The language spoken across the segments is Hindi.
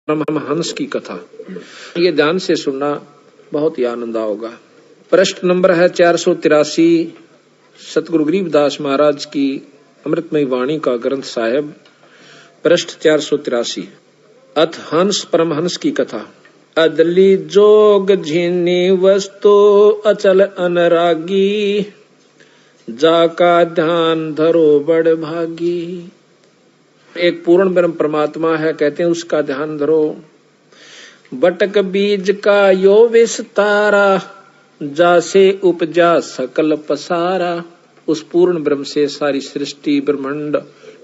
परमहंस की कथा, ये ध्यान से सुनना, बहुत ही आनंद आओगा। प्रश्न नंबर है 483, सतगुरु गरीबदास महाराज की अमृतमयी वाणी का ग्रंथ साहिब। प्रश्न 483, अथ हंस परमहंस की कथा। अदली जोग झीनी वस्तु अचल अनरागी, जाका ध्यान धरो बड़ भागी। एक पूर्ण ब्रह्म परमात्मा है, कहते हैं उसका ध्यान धरो। बटक बीज का यो विस्तारा, जासे उपजा सकल पसारा। उस पूर्ण ब्रह्म से सारी सृष्टि ब्रह्मांड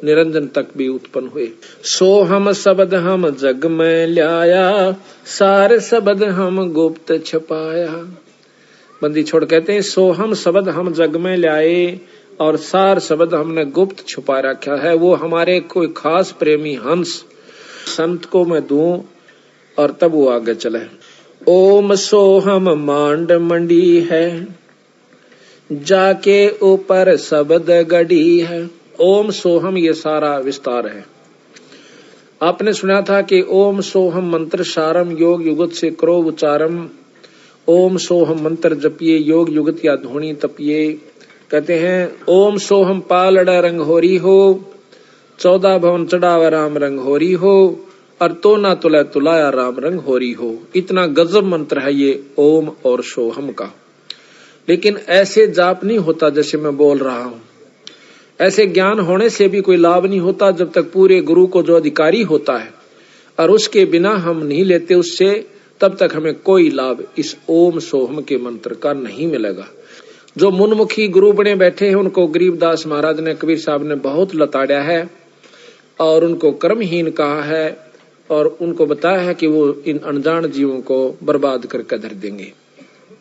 निरंजन तक भी उत्पन्न हुए। सो हम शब्द हम जग में ल्याया, सार शब्द हम गुप्त छपाया। बंदी छोड़ कहते हैं सो हम शब्द हम जग में ल्याए और सार शब्द हमने गुप्त छुपा रखा है। वो हमारे कोई खास प्रेमी हंस संत को मैं दूं और तब वो आगे चले। ओम सोहम मांड मंडी है, जाके ऊपर शब्द गड़ी है। ओम सोहम ये सारा विस्तार है। आपने सुना था कि ओम सोहम मंत्र सारम योग युगत से करो उच्चारम। ओम सोहम मंत्र जपिए, योग युगत या ध्वनि तपिए। कहते हैं ओम सोहम पालड़ा रंग होरी हो, 14 भवन चढ़ावा राम रंग होरी हो, और तो ना तुला तुलाया राम रंग होरी हो। इतना गजब मंत्र है ये ओम और सोहम का। लेकिन ऐसे जाप नहीं होता जैसे मैं बोल रहा हूं। ऐसे ज्ञान होने से भी कोई लाभ नहीं होता जब तक पूरे गुरु को जो अधिकारी होता है और उसके बिना हम नहीं लेते उससे, तब तक हमें कोई लाभ इस ओम सोहम के मंत्र का नहीं मिलेगा। जो मुनमुखी गुरु बने बैठे हैं उनको गरीबदास महाराज ने, कबीर साहब ने बहुत लताड़ा है और उनको कर्महीन कहा है और उनको बताया है कि वो इन अनजान जीवों को बर्बाद करके धर देंगे।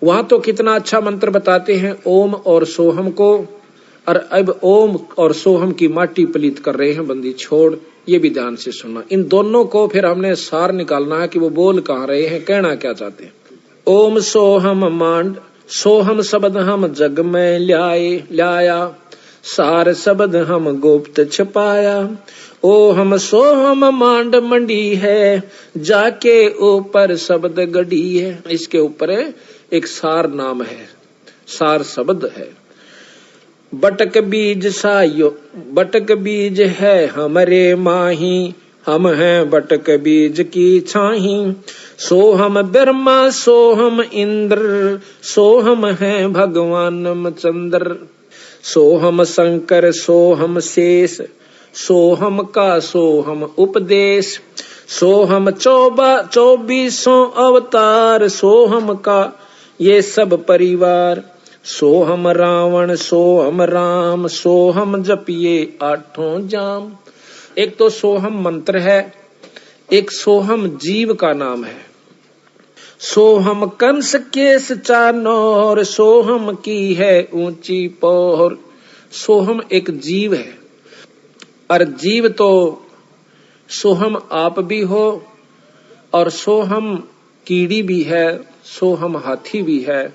वहां तो कितना अच्छा मंत्र बताते हैं ओम और सोहम को, और अब ओम और सोहम की माटी पलीत कर रहे हैं। बंदी छोड़, ये भी ध्यान से सुनना। इन दोनों को फिर हमने सार निकालना है कि वो बोल कहाँ रहे हैं, कहना क्या चाहते हैं। ओम सोहम मांड, सोहम शब्द हम जग में ल्याया, सार शब्द हम गुप्त छपाया। ओ हम सोहम मांड मंडी है, जाके ऊपर शब्द गड़ी है। इसके ऊपर एक सार नाम है, सार शब्द है। बटक बीज सायो, बटक बीज है हमरे माही, हम हैं बटक बीज की छाही। सोहम ब्रह्मा सोहम इंद्र, सोहम है भगवान चंद्र। सोहम शंकर सोहम शेष, सोहम का सोहम उपदेश। सोहम 24 अवतार, सोहम का ये सब परिवार। सोहम रावण सोहम राम, सोहम जपिए 8 जाम। एक तो सोहम मंत्र है, एक सोहम जीव का नाम है। सोहम कंस केस चानोर, सोहम की है ऊंची पोर। सोहम एक जीव है, और जीव तो सोहम आप भी हो और सोहम कीड़ी भी है, सोहम हाथी भी है,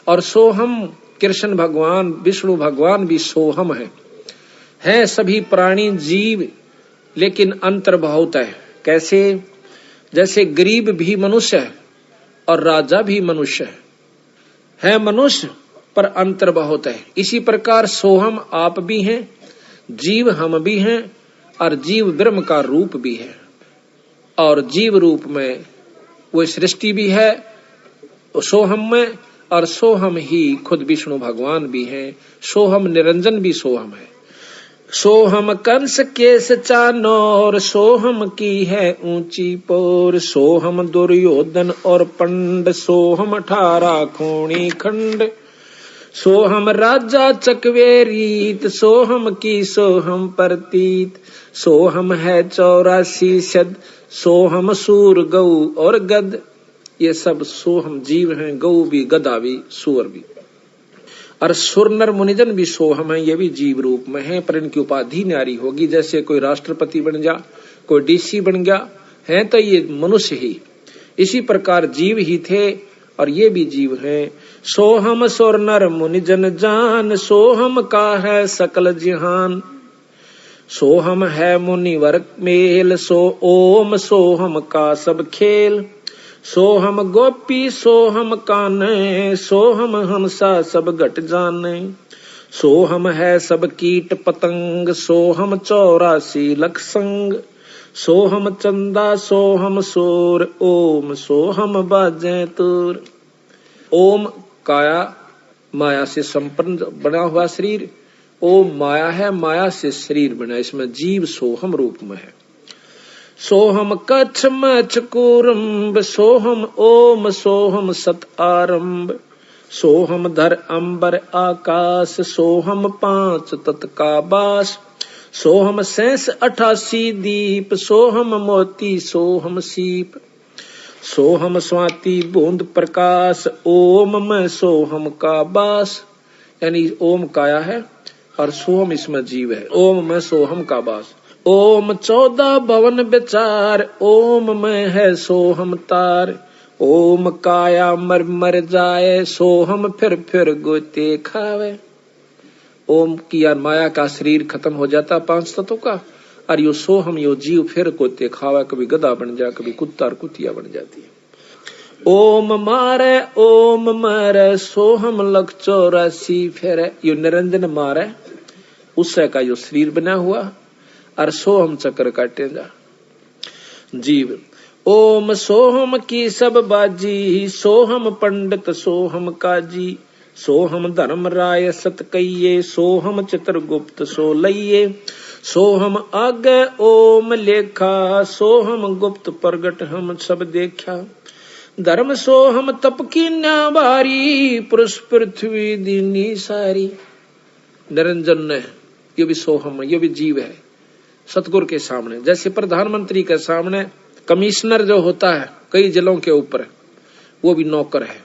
और सोहम कृष्ण भगवान विष्णु भगवान भी सोहम है सभी प्राणी जीव, लेकिन अंतर बहुत है। कैसे? जैसे गरीब भी मनुष्य है और राजा भी मनुष्य है मनुष्य, पर अंतर बहुत है। इसी प्रकार सोहम आप भी हैं, जीव हम भी हैं, और जीव ब्रह्म का रूप भी है, और जीव रूप में वो सृष्टि भी है सोहम में, और सोहम ही खुद विष्णु भगवान भी हैं। सोहम निरंजन भी सोहम है। सोहम कंस केस चानोर, सोहम की है ऊंची पोर। सोहम दुर्योधन और पंड, सोहम 18 खूनी खंड। सोहम राजा चकवेरीत, सोहम की सोहम प्रतीत। सोहम है 84 शद, सोहम सूर गौ और गद। ये सब सोहम जीव हैं, गौ भी, गधा भी, सूअर भी। और सुर नर मुनिजन भी सोहम है, ये भी जीव रूप में है, पर इनकी उपाधि न्यारी होगी। जैसे कोई राष्ट्रपति बन जा, कोई डीसी बन गया है, तो ये मनुष्य ही। इसी प्रकार जीव ही थे और ये भी जीव हैं। सोहम सुर नर मुनिजन जान, सोहम का है सकल जहान। सोहम है मुनिवर मेल, सो ओम सोहम का सब खेल। सोहम गोपी सोहम काने, सोहम हंसा सब घट जाने। सोहम है सब कीट पतंग, सोहम 84 लख संग। सोहम चंदा सोहम सूर, ओम सोहम बाजे तूर। ओम काया माया से संपन्न बना हुआ शरीर, ओम माया है, माया से शरीर बना, इसमें जीव सोहम रूप में है। सोहम कच्छ मच्छ कूरम्ब, सोहम ओम सोहम सत आरंभ। सोहम धर अंबर आकाश, सोहम 5 तत् का बास। सोहम सैंस 88 दीप, सोहम मोती सोहम सीप। सोहम स्वाति बूंद प्रकाश, ओम में सोहम का बास। यानी ओम काया है और सोहम इसमें जीव है, ओम में सोहम का बास। ओम 14 भवन विचार, ओम में है सोहम तार। ओम काया मर मर जाए, सोहम फिर गोते खावे। ओम की यार माया का शरीर खत्म हो जाता 5 तत्वों का, और यो सोहम यो जीव फिर गोते खावे, कभी गधा बन जाए, कभी कुत्ता और कुतिया बन जाती है। ओम मारे ओम मारे, सोहम लख 84 फेरे। यो निरंजन मारे, उससे का यो शरीर बना हुआ, और सोहम चक्र काटे जा जीव। ओम सोहम की सब बाजी, सोहम पंडित सोहम काजी। सोहम धर्म राय सत कहिए, सोहम चित्रगुप्त सो लइये। सोहम आगे ओम लेखा, सोहम गुप्त प्रगट हम सब देखा। धर्म सोहम तप की न्याबारी, पुरुष पृथ्वी दीनी सारी। निरंजन ने ये भी सोहम, ये भी जीव है सतगुरु के सामने। जैसे प्रधानमंत्री के सामने कमिश्नर जो होता है कई जिलों के ऊपर, वो भी नौकर है।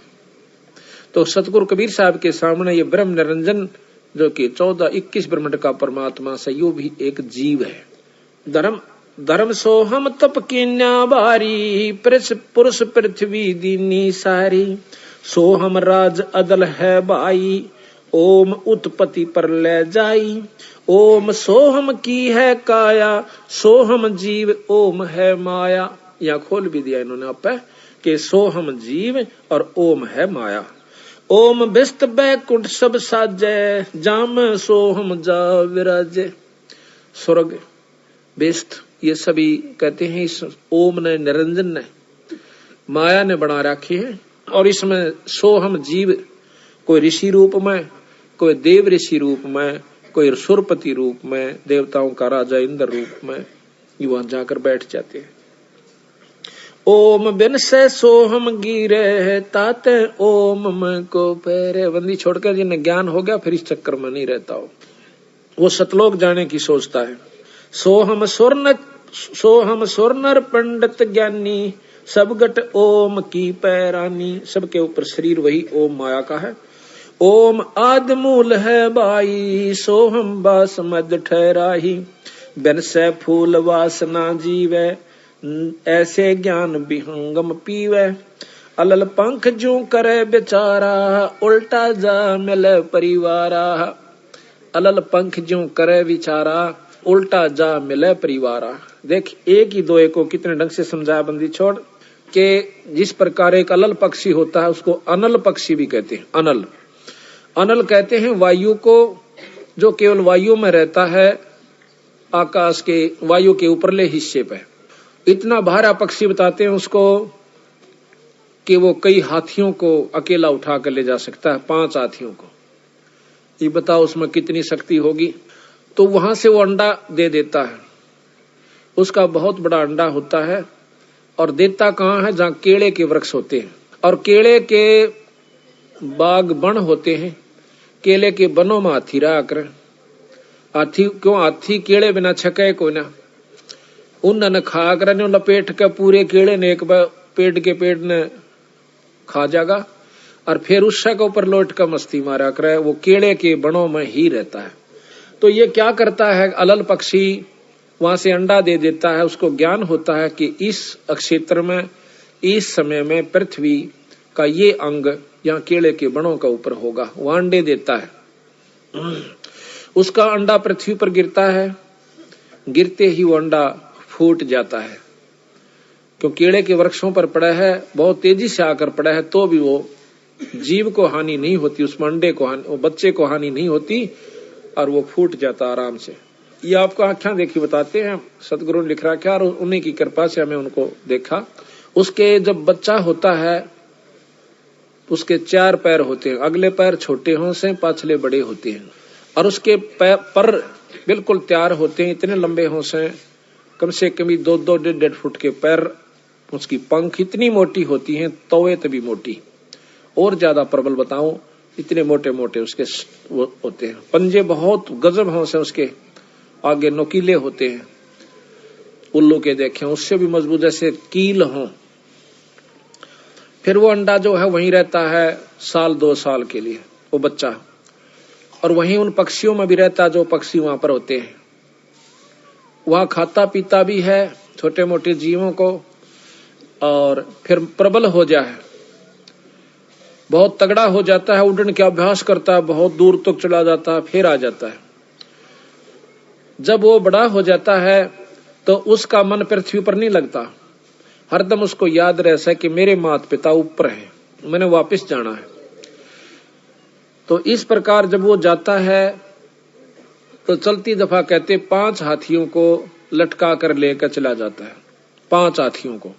तो सतगुरु कबीर साहब के सामने ये ब्रह्म निरंजन जो कि 14-21 ब्रह्मांड का परमात्मा से, यो भी एक जीव है। धर्म सोहम तप की न्याबारी, पुरुष पृथ्वी दीनी सारी। सोहम राज अदल है भाई, ओम उत्पत्ति पर ले जाई। ओम सोहम की है काया, सोहम जीव ओम है माया। यहाँ खोल भी दिया इन्होंने आप कि सोहम जीव और ओम है माया। ओम विस्त बैकुंठ सब साजे, जाम सोहम जा विराजे। स्वर्ग विस्त ये सभी कहते हैं इस ओम ने, निरंजन ने, माया ने बना रखे हैं। और इसमें सोहम जीव कोई ऋषि रूप में, कोई देव ऋषि रूप में, कोई सुरपति रूप में, देवताओं का राजा इंद्र रूप में, ये वहां जाकर बैठ जाते हैं। ओम बिन से सोहम गिरे, ताते ओम में को पैरे। बंदी छोड़कर जिन्हें ज्ञान हो गया फिर इस चक्कर में नहीं रहता हो, वो सतलोक जाने की सोचता है। सोहम स्वर्णर पंडित ज्ञानी, सब गट ओम की पैरानी। सबके ऊपर शरीर वही ओम माया का है। ओम आदि मूल है बाई, सोहम बास मद ठहराही। बिन से फूल वासना जीवे, ऐसे ज्ञान विहंगम पीवे। अलल पंख जो करे बेचारा, उल्टा जा मिले परिवारा। अलल पंख जो करे विचारा, उल्टा जा मिले परिवारा। देख एक ही दो को कितने ढंग से समझाया बंदी छोड़ के। जिस प्रकार एक अलल पक्षी होता है उसको अनल पक्षी भी कहते हैं। अनल कहते हैं वायु को, जो केवल वायु में रहता है, आकाश के वायु के ऊपरले हिस्से पे। इतना भारा पक्षी बताते हैं उसको कि वो कई हाथियों को अकेला उठा कर ले जा सकता है, 5 हाथियों को। ये बताओ उसमें कितनी शक्ति होगी। तो वहां से वो अंडा दे देता है, उसका बहुत बड़ा अंडा होता है। और देता कहाँ है? जहाँ केले के वृक्ष होते हैं और केले के बाग बन होते हैं। केले के बनों में हाथी रहा कर। हाथी क्यों? हाथी केले बिना छके को ना, उन खा कर लपेट के पूरे केले ने एक पेड़ के पेड़ ने खा जाएगा और फिर उससे के ऊपर लौट कर मस्ती मारा करे। वो केले के बनों में ही रहता है। तो ये क्या करता है? अलल पक्षी वहां से अंडा दे देता है। उसको ज्ञान होता है कि इस क्षेत्र में, इस समय में पृथ्वी का ये अंग यहाँ केले के बनों का ऊपर होगा। वो अंडे देता है। उसका अंडा पृथ्वी पर गिरता है गिरते ही वो अंडा फूट जाता है। क्यों केले के वृक्षों पर पड़ा है, बहुत तेजी से आकर पड़ा है, तो भी वो जीव को हानि नहीं होती, उसमें अंडे को हानि, वो बच्चे को हानि नहीं होती और वो फूट जाता आराम से। ये आपको आंखें देखी बताते हैं, सतगुरु ने लिख रखा है और उन्हीं की कृपा से हमें उनको देखा। उसके जब बच्चा होता है उसके 4 पैर होते हैं, अगले पैर छोटे हों से पाछले बड़े होते हैं और उसके पर बिल्कुल तैयार होते हैं, इतने लंबे हों से कम से कम 2-2 1.5 फुट के पैर। उसकी पंख इतनी मोटी होती हैं, तवे तभी मोटी, और ज्यादा प्रबल बताऊं, इतने मोटे मोटे उसके वो होते हैं। पंजे बहुत गजब हों से उसके आगे नुकीले होते हैं, उल्लू के देखें, उससे भी मजबूत, जैसे कील हों। फिर वो अंडा जो है वहीं रहता है 1-2 साल के लिए वो बच्चा, और वहीं उन पक्षियों में भी रहता जो पक्षी वहां पर होते हैं। वहां खाता पीता भी है छोटे मोटे जीवों को, और फिर प्रबल हो जाए, बहुत तगड़ा हो जाता है, उड़ने का अभ्यास करता है, बहुत दूर तक चला जाता है, फिर आ जाता है। जब वो बड़ा हो जाता है तो उसका मन पृथ्वी पर नहीं लगता, हरदम उसको याद रहता है कि मेरे माता पिता ऊपर हैं, मैंने वापस जाना है। तो इस प्रकार जब वो जाता है तो चलती दफा कहते 5 हाथियों को लटका कर लेकर चला जाता है। 5 हाथियों को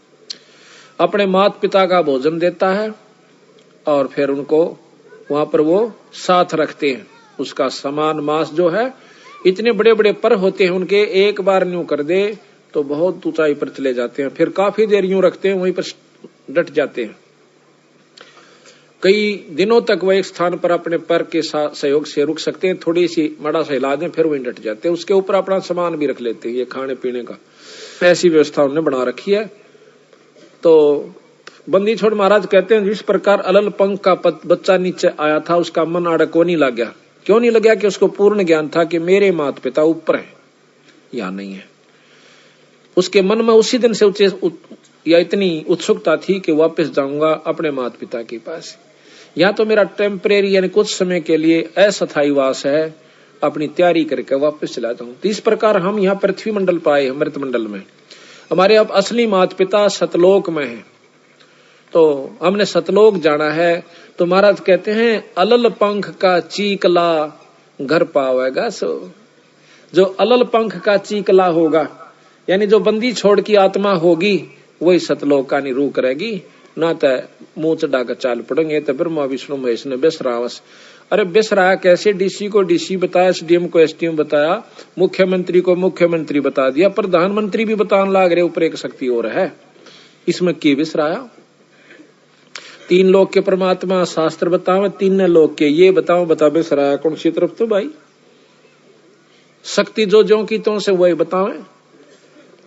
अपने माता पिता का भोजन देता है और फिर उनको वहां पर वो साथ रखते हैं। उसका समान मांस जो है, इतने बड़े बड़े पर होते हैं उनके, एक बार न्यू कर दे तो बहुत ऊंचाई पर चले जाते हैं, फिर काफी देर यूं रखते हैं, वहीं पर डट जाते हैं। कई दिनों तक वह एक स्थान पर अपने पर के सहयोग से रुक सकते हैं, थोड़ी सी मड़ा सा हिला दें फिर वहीं डट जाते हैं। उसके ऊपर अपना सामान भी रख लेते हैं, ये खाने पीने का, ऐसी व्यवस्था उन्होंने बना रखी है। तो बंदी छोड़ महाराज कहते हैं जिस प्रकार अलल पंख का बच्चा नीचे आया था, उसका मन आड़े को नहीं लग गया। क्यों नहीं लग गया? कि उसको पूर्ण ज्ञान था कि मेरे माता पिता ऊपर है या नहीं है। उसके मन में उसी दिन से या इतनी उत्सुकता थी कि वापस जाऊंगा अपने माता पिता के पास, या तो मेरा टेम्परेरी यानी कुछ समय के लिए अस्थायी वास है, अपनी तैयारी करके वापस चला जाऊं। तो इस प्रकार हम यहाँ पृथ्वी मंडल पाए, अमृत मंडल में। हमारे अब असली माता पिता सतलोक में है, तो हमने सतलोक जाना है। तो महाराज कहते हैं अलल पंख का चीकला घर पावेगा सो। जो अलल पंख का चीकला होगा, यानी जो बंदी छोड़ की आत्मा होगी, वही सतलोक का रूह करेगी। ना तो मुंह चढ़ा कर चाल पड़ेंगे, तो ब्रह्मा विष्णु महेश ने बेसरावस। अरे बेसराया कैसे? डीसी को डीसी बताया, एसडीएम को एसडीएम बताया, मुख्यमंत्री को मुख्यमंत्री बता दिया, प्रधानमंत्री भी बताने लाग रहे ऊपर एक शक्ति और है। इसमें की बेसराया? 3 लोक के परमात्मा शास्त्र बताओ, 3 लोक के ये बताओ, बता बेसराया कौन सी तरफ? तो भाई शक्ति जो की तो से वही बतावे।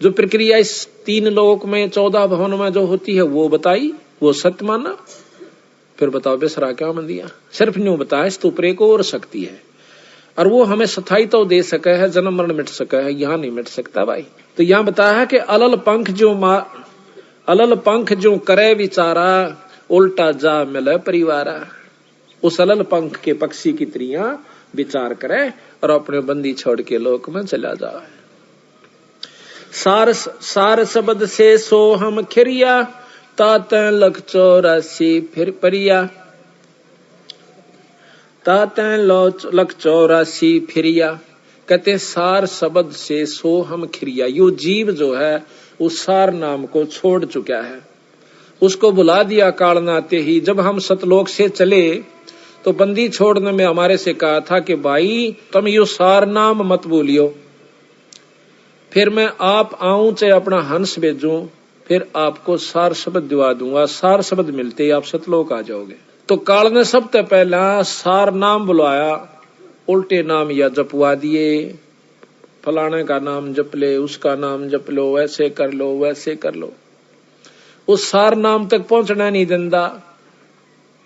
जो प्रक्रिया इस 3 लोक में 14 भवन में जो होती है वो बताई, वो सत्य माना। फिर बताओ बेसरा क्या मन दिया? सिर्फ न्यू बताया इस ऊपर एक और शक्ति है, और वो हमें स्थायी तो दे सके है, जन्म मरण मिट सका है, यहाँ नहीं मिट सकता भाई। तो यहाँ बताया है कि अलल पंख जो करे विचारा, उल्टा जा मिले परिवारा। उस अलल पंख के पक्षी की त्रियां विचार करे और अपने बंदी छोड़ के लोक में चला जाए। सार शब्द से सो हम खिरिया, ताते लख 84 फिर परिया। ताते लख 84 फिरिया। कहते सार शब्द से सो हम खिरिया। यो जीव जो है उस सार नाम को छोड़ चुका है, उसको बुला दिया काल नाते ही। जब हम सतलोक से चले तो बंदी छोड़ने में हमारे से कहा था कि भाई तुम यो सार नाम मत बोलियो, फिर मैं आप आऊं चाहे अपना हंस भेजूं, फिर आपको सार शब्द दिवा दूंगा। सार शब्द मिलते ही आप सतलोक आ जाओगे। तो काल ने सबसे पहला सार नाम बुलाया, उल्टे नाम या जपवा दिए। फलाने का नाम जप ले, उसका नाम जप लो, वैसे कर लो, वैसे कर लो। उस सार नाम तक पहुंचना नहीं देता,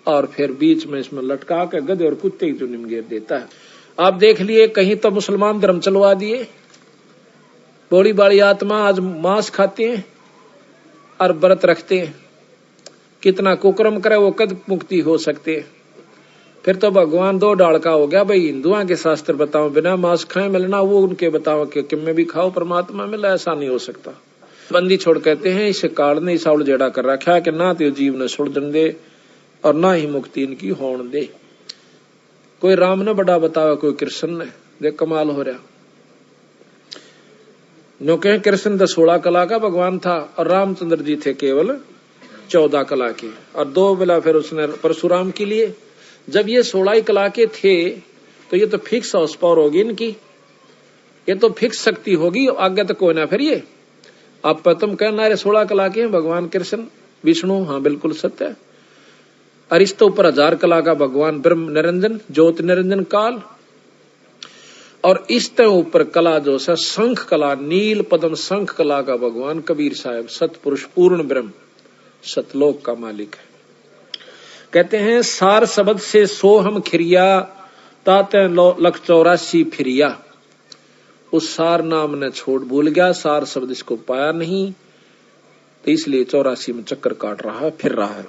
और फिर बीच में इसमें लटका के गधे और कुत्ते की जुनिम घेर देता है। आप देख लिए कहीं तो मुसलमान धर्म चलवा दिए, बड़ी बड़ी आत्मा आज मांस खाते हैं और व्रत रखते हैं। कितना कुकर्म करे वो कद मुक्ति हो सकते हैं। फिर तो भगवान दो डाल का हो गया भाई। हिंदुओं के शास्त्र बताओ बिना मांस खाए मिलना, वो उनके बताओ कि में भी खाओ परमात्मा मिला, ऐसा नहीं हो सकता। बंदी छोड़ कहते हैं इस काल ने इस उड़ जेड़ा कर रखा है कि ना तो जीव ने सुलझन दे और ना ही मुक्ति इनकी होने दे। कोई राम ने बड़ा बतावा, कोई कृष्ण ने, देख कमाल हो रहा। नो कहे कृष्ण तो 16 कला का भगवान था और रामचंद्र जी थे केवल 14 कला के, और 2 बेला फिर उसने परशुराम के लिए। जब ये 16 कला के थे तो ये तो फिक्स हाउस पावर होगी इनकी, ये तो फिक्स शक्ति होगी, आगे तक कोई ना। फिर ये आप तुम कहना रे 16 कला के हैं भगवान कृष्ण विष्णु, हाँ बिल्कुल सत्य है। और इस तो ऊपर 1000 कला का भगवान ब्रह्म निरंजन ज्योति निरंजन काल, और इस तो ऊपर कला जो है शंख कला, नील पद्म शंख कला का भगवान कबीर साहब सतपुरुष पूर्ण ब्रह्म सतलोक का मालिक है। कहते हैं सार शब्द से सोहम खिरिया ताते 184 फिरिया। उस सार नाम ने छोड़ भूल गया, सार शब्द इसको पाया नहीं, तो इसलिए 84 में चक्कर काट रहा है, फिर रहा है।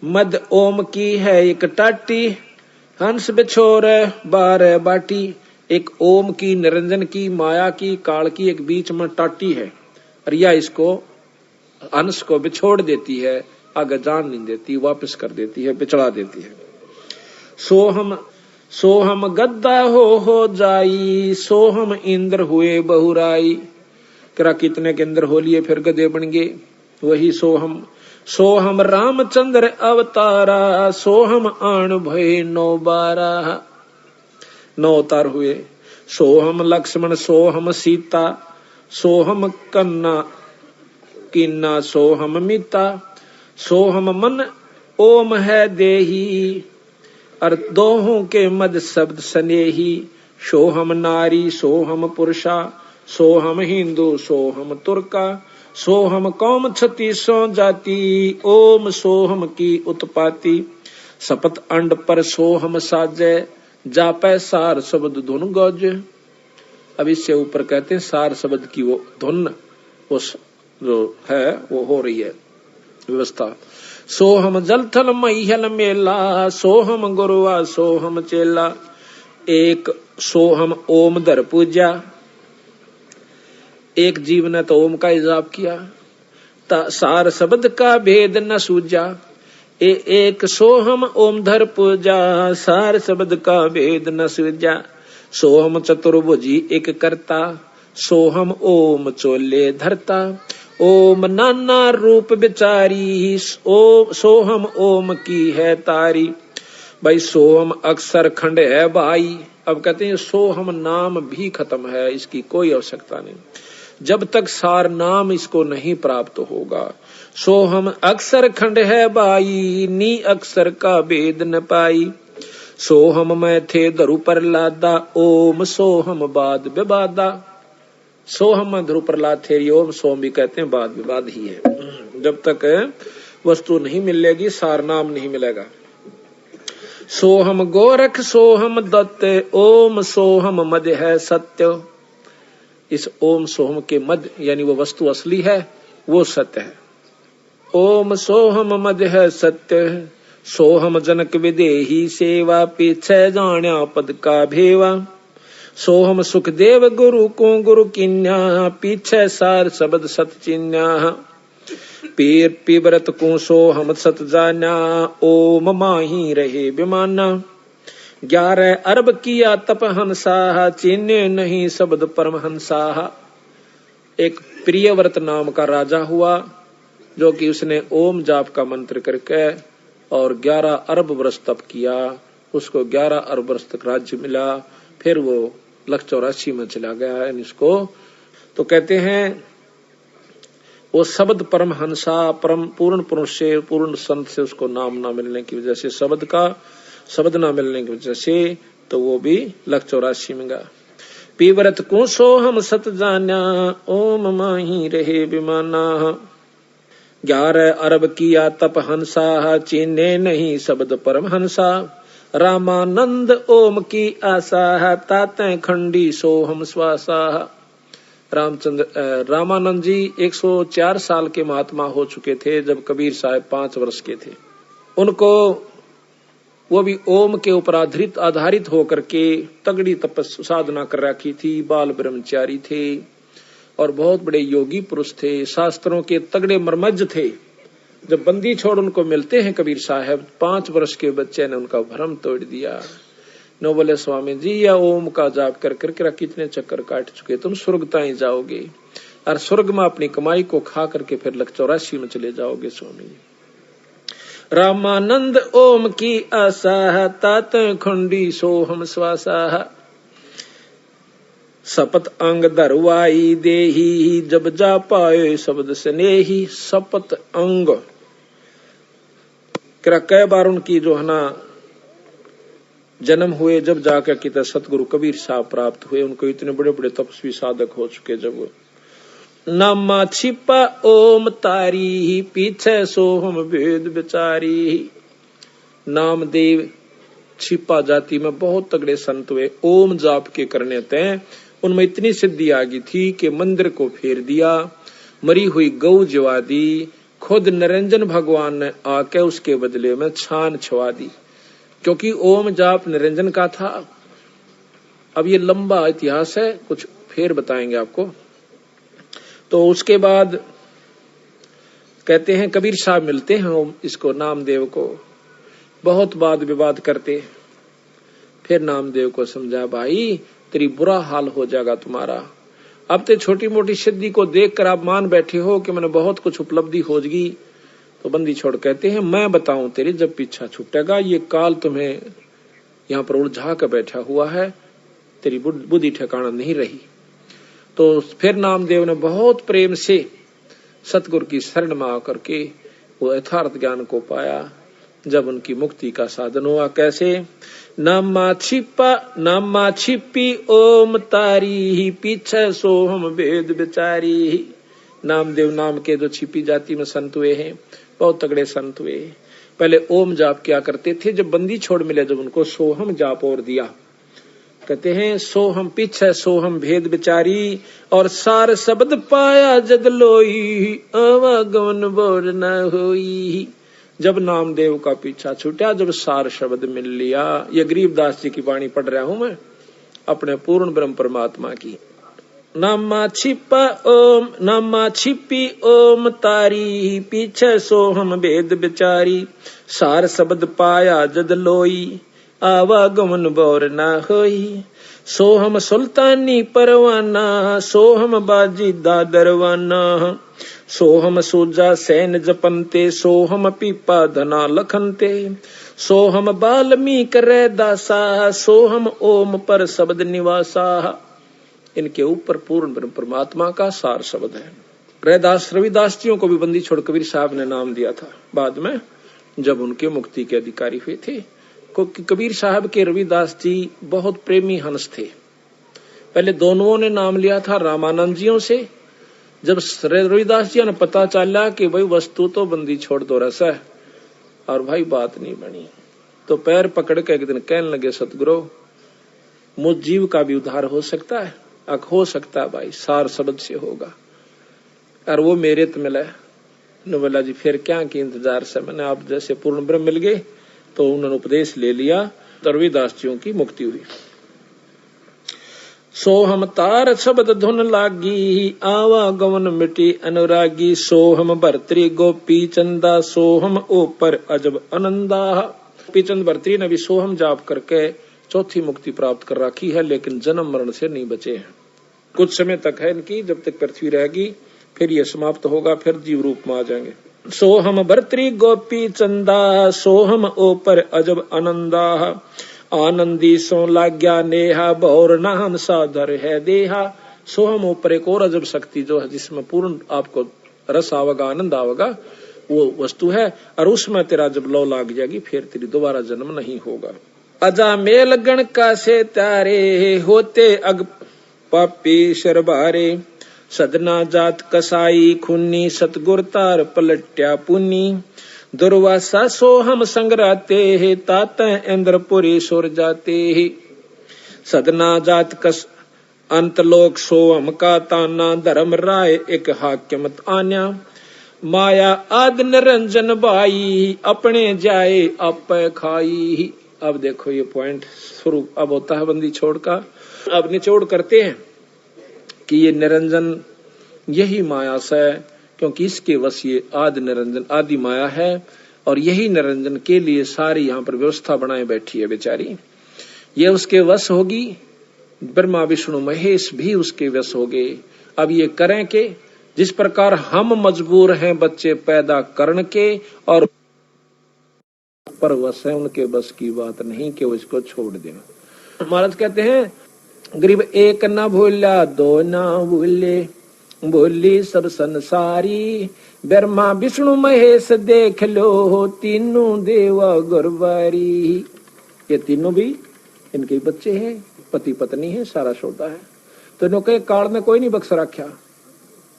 मद ओम की है एक टाटी, हंस बिछोर 12 बाटी। एक ओम की, निरंजन की, माया की, काल की एक बीच में टाटी है, और यह इसको हंस को बिछोड़ देती है, आगे जान नहीं देती, वापस कर देती है, बिछड़ा देती है। सोहम गद्दा हो जाई, सोहम इंद्र हुए बहुराई। करा कितने के इंद्र हो लिए फिर गधे बन गए, वही सोहम। सोहम रामचंद्र अवतारा, सोहम आन भय 912, 9 अवतार हुए। सोहम लक्ष्मण, सोहम सीता, सोहम कन्ना किन्ना, सोहम मिता। सोहम मन ओम है देही, और दोहों के मद शब्द स्नेही। सोहम नारी, सोहम पुरुषा, सोहम हिंदू, सोहम तुर्का। सोहम कौम 36 जाति, ओम सोहम की उत्पाती। सपत अंड पर सोहम साजे, जापै सार शब्द धुन गौज। अब इससे ऊपर कहते हैं सार शब्द की वो धुन उस जो है वो हो रही है व्यवस्था। सोहम जल थल महियल मेला, सोहम गुरुआ सोहम चेला। एक सोहम ओम धर पूजा, एक जीव ने तो ओम का इजाप किया, सार शब्द का भेद न सूझा। एक सोहम ओम धर पूजा, सार शब्द का भेद न सूझा। सोहम चतुर्भुजी एक करता, सोहम ओम चोले धरता। ओम नाना रूप बिचारी, सोहम ओम की है तारी। भाई सोहम अक्षर खंड है भाई। अब कहते हैं सोहम नाम भी खत्म है, इसकी कोई आवश्यकता नहीं जब तक सार नाम इसको नहीं प्राप्त होगा। सोहम अक्षर खंड है भाई, नी अक्षर का भेद न पाई। सोहम मैं थे धरु पर लादा, ओम सोहम बाद विवादा। सोहम ध्रुव प्रहलाद थे, ओम सोम भी कहते हैं, बाद विवाद ही है। जब तक वस्तु नहीं मिलेगी सार नाम नहीं मिलेगा। सोहम गोरख सोहम दत्त, ओम सोहम मध्य है सत्य। इस ओम सोहम के मध्य यानी वो वस्तु असली है, वो सत्य है। ओम सोहम मध्य है सत्य, सोहम जनक विदेही सेवा। पीछे जाण्या पद का भेवा, सोहम सुखदेव गुरु को गुरु किन्या। पीछे सार शब्द सत चिन्या, पीर पीवरत को सोहम सत जाना। ओम माही रहे विमाना, 11 अरब किया तप हंसा। चिन्ह नहीं शब्द परम हंसा। एक प्रियव्रत नाम का राजा हुआ, जो कि उसने ओम जाप का मंत्र करके और 11 अरब वर्ष तप किया। उसको 11 अरब वर्ष तक राज्य मिला, फिर वो 184 में चला गया। इसको तो कहते हैं वो शब्द परम हंसा, परम पूर्ण पुरुष से, पूर्ण संत से उसको नाम ना मिलने की वजह से, शब्द ना मिलने की वजह से, तो वो भी 184 में गया। पीवरत को सोहम सत जाना, ओम माही रहे विमाना। 11 अरब किया तप हंसा, चीने नहीं शब्द परम हंसा। रामानंद ओम की आशा, ताते खंडी सोहम श्वासा। रामानंद जी 104 साल के महात्मा हो चुके थे जब कबीर साहब 5 वर्ष के थे। उनको वो भी ओम के ऊपर आधारित होकर के तगड़ी तपस्या साधना कर रखी थी। बाल ब्रह्मचारी थे और बहुत बड़े योगी पुरुष थे, शास्त्रों के तगड़े मर्मज्ञ थे। जब बंदी छोड़ उनको मिलते हैं कबीर साहब, 5 वर्ष के बच्चे ने उनका भ्रम तोड़ दिया। नो बोले स्वामी जी, या ओम का जाप कर करके कितने चक्कर काट चुके, तुम स्वर्ग ताई जाओगे और स्वर्ग में अपनी कमाई को खा करके फिर 84 में चले जाओगे स्वामी जी। रामानंद ओम की आशा तात खुंडी सोहम श्वासा, शपथ अंग धरवाई देही जब जा पाए शब्द स्नेही। शपथ अंग कई बार उनकी जो है ना जन्म हुए, जब जाकर कि सतगुरु कबीर साहब प्राप्त हुए। उनको इतने बड़े बड़े तपस्वी साधक हो चुके। जब नामा छिपा ओम तारी पीछे सोहम वेद विचारी। नामदेव छिपा जाति में बहुत तगड़े संत हुए, ओम जाप के करने तय उनमें इतनी सिद्धि आ गई थी कि मंदिर को फेर दिया, मरी हुई गौ जवा दी, खुद निरंजन भगवान ने आके उसके बदले में छान छुआ दी, क्योंकि ओम जाप निरंजन का था। अब ये लंबा इतिहास है, कुछ फिर बताएंगे आपको। तो उसके बाद कहते हैं कबीर साहब मिलते हैं इसको नामदेव को, बहुत वाद विवाद करते। फिर नामदेव को समझा, भाई तेरी बुरा हाल हो जाएगा तुम्हारा। अब तो छोटी मोटी सिद्धि को देखकर आप मान बैठे हो कि मैंने बहुत कुछ उपलब्धि हो गई। तो बंदी छोड़ कहते हैं, मैं बताऊं तेरी जब पीछा छूटेगा, ये काल तुम्हें यहाँ पर उलझा कर बैठा हुआ है, तेरी बुद्धि ठिकाना नहीं रही। तो फिर नामदेव ने बहुत प्रेम से सतगुरु की शरण में आकर के वो यथार्थ ज्ञान को पाया। जब उनकी मुक्ति का साधन हुआ, कैसे? नामा छिपी ओम तारी पीछे सोहम वेद विचारी। नामदेव नाम के जो छिपी जाति में संत हुए हैं, बहुत तगड़े संत हुए। पहले ओम जाप क्या करते थे, जब बंदी छोड़ मिले जब उनको सोहम जाप और दिया। कहते हैं सोहम पीछे सोहम भेद विचारी और सार शब्द पाया जद लोई आवागमन बोर न होई। जब नामदेव का पीछा छूटा, जब सार शब्द मिल लिया। ये गरीबदास जी की वाणी पढ़ रहा हूं मैं, अपने पूर्ण ब्रह्म परमात्मा की। नामा छिपी ओम तारी पीछे सोहम वेद विचारी। सार शब्द पाया जद लोई आवागमन बोर न होई। सोहम सुल्तानी परवाना सोहम बाजी दादरवाना। सोहम सूजा सैन जपनते सोहम पीपा धना लखनते। सोहम बाल्मीक रे दासा सोहम ओम पर शब्द निवासा। इनके ऊपर पूर्ण ब्रह्म परमात्मा का सार शब्द है। रैदास रविदासियों को भी बंदी छोड़ कबीर साहब ने नाम दिया था बाद में, जब उनके मुक्ति के अधिकारी हुए थे। क्योंकि कबीर साहब के रविदास जी बहुत प्रेमी हंस थे। पहले दोनों ने नाम लिया था रामानंद जियों से। जब रविदास जी ने पता चला कि भाई वस्तु तो बंदी छोड़ दो रस है और भाई बात नहीं बनी, तो पैर पकड़ के एक दिन कहने लगे, सतगुरु मुझ जीव का भी उद्धार हो सकता है? हो सकता है भाई, सार शब्द से होगा। और वो मेरे तो मिला। बोला जी फिर क्या की इंतजार से, मैंने आप जैसे पूर्ण ब्रह्म मिल गए। तो उन्होंने उपदेश ले लिया, तो रविदास जियों की मुक्ति हुई। सोहम तार शब्द धुन लागी आवागमन मिटी अनुरागी। सोहम भर्तरी गोपी चंदा सोहम ऊपर अजब आनंदा। गोपी चंद भर्तरी ने भी सोहम जाप करके चौथी मुक्ति प्राप्त कर रखी है, लेकिन जन्म मरण से नहीं बचे हैं। कुछ समय तक है इनकी, जब तक पृथ्वी रहेगी फिर ये समाप्त होगा, फिर जीव रूप में आ जाएंगे। सोहम भर्तरी गोपी चंदा सोहम ऊपर अजब आनंदा। आनंदी सो लाग्या नेहा भौर नाम साधर है देहा। सोहम ऊपर एक और अजब शक्ति जो है, जिसमें पूर्ण आपको रस आवेगा, आनंद आवेगा, वो वस्तु है। और उसमें तेरा जब लौ लाग जाएगी फिर तेरी दोबारा जन्म नहीं होगा। अजा मेल गण का से तारे होते अग पापी शरबारे। सदना जात कसाई खुन्नी सतगुर तार पलट्या पुन्नी। दुर्वासा सोहम संगराते है तात इंद्रपुरी सुर जाते है। सदना जात कस अंतलोक सोहम का ताना। धर्म राय एक हाक्यमत आन्या। माया आद निरंजन भाई, अपने जाए आप खाई। अब देखो ये पॉइंट शुरू अब होता है बंदी छोड़ का। अब निचोड़ करते हैं कि ये निरंजन यही माया से, क्योंकि इसके वश ये आदि निरंजन आदि माया है, और यही निरंजन के लिए सारी यहाँ पर व्यवस्था बनाए बैठी है बेचारी। ये उसके वश होगी, ब्रह्मा विष्णु महेश भी उसके वश हो गए। अब ये करें के जिस प्रकार हम मजबूर हैं बच्चे पैदा करने के, और पर वश है, उनके बस की बात नहीं कि वो इसको छोड़ दें। महाराज कहते हैं गरीब एक ना भूला दो ना भूले, बोली सब संसारी, ब्रह्मा विष्णु महेश देख लो तीनों देवा गुरबारी। ये तीनों भी इनके बच्चे हैं, पति पत्नी है, सारा सौदा है। तो इनके काल में कोई नहीं बख्श रखा।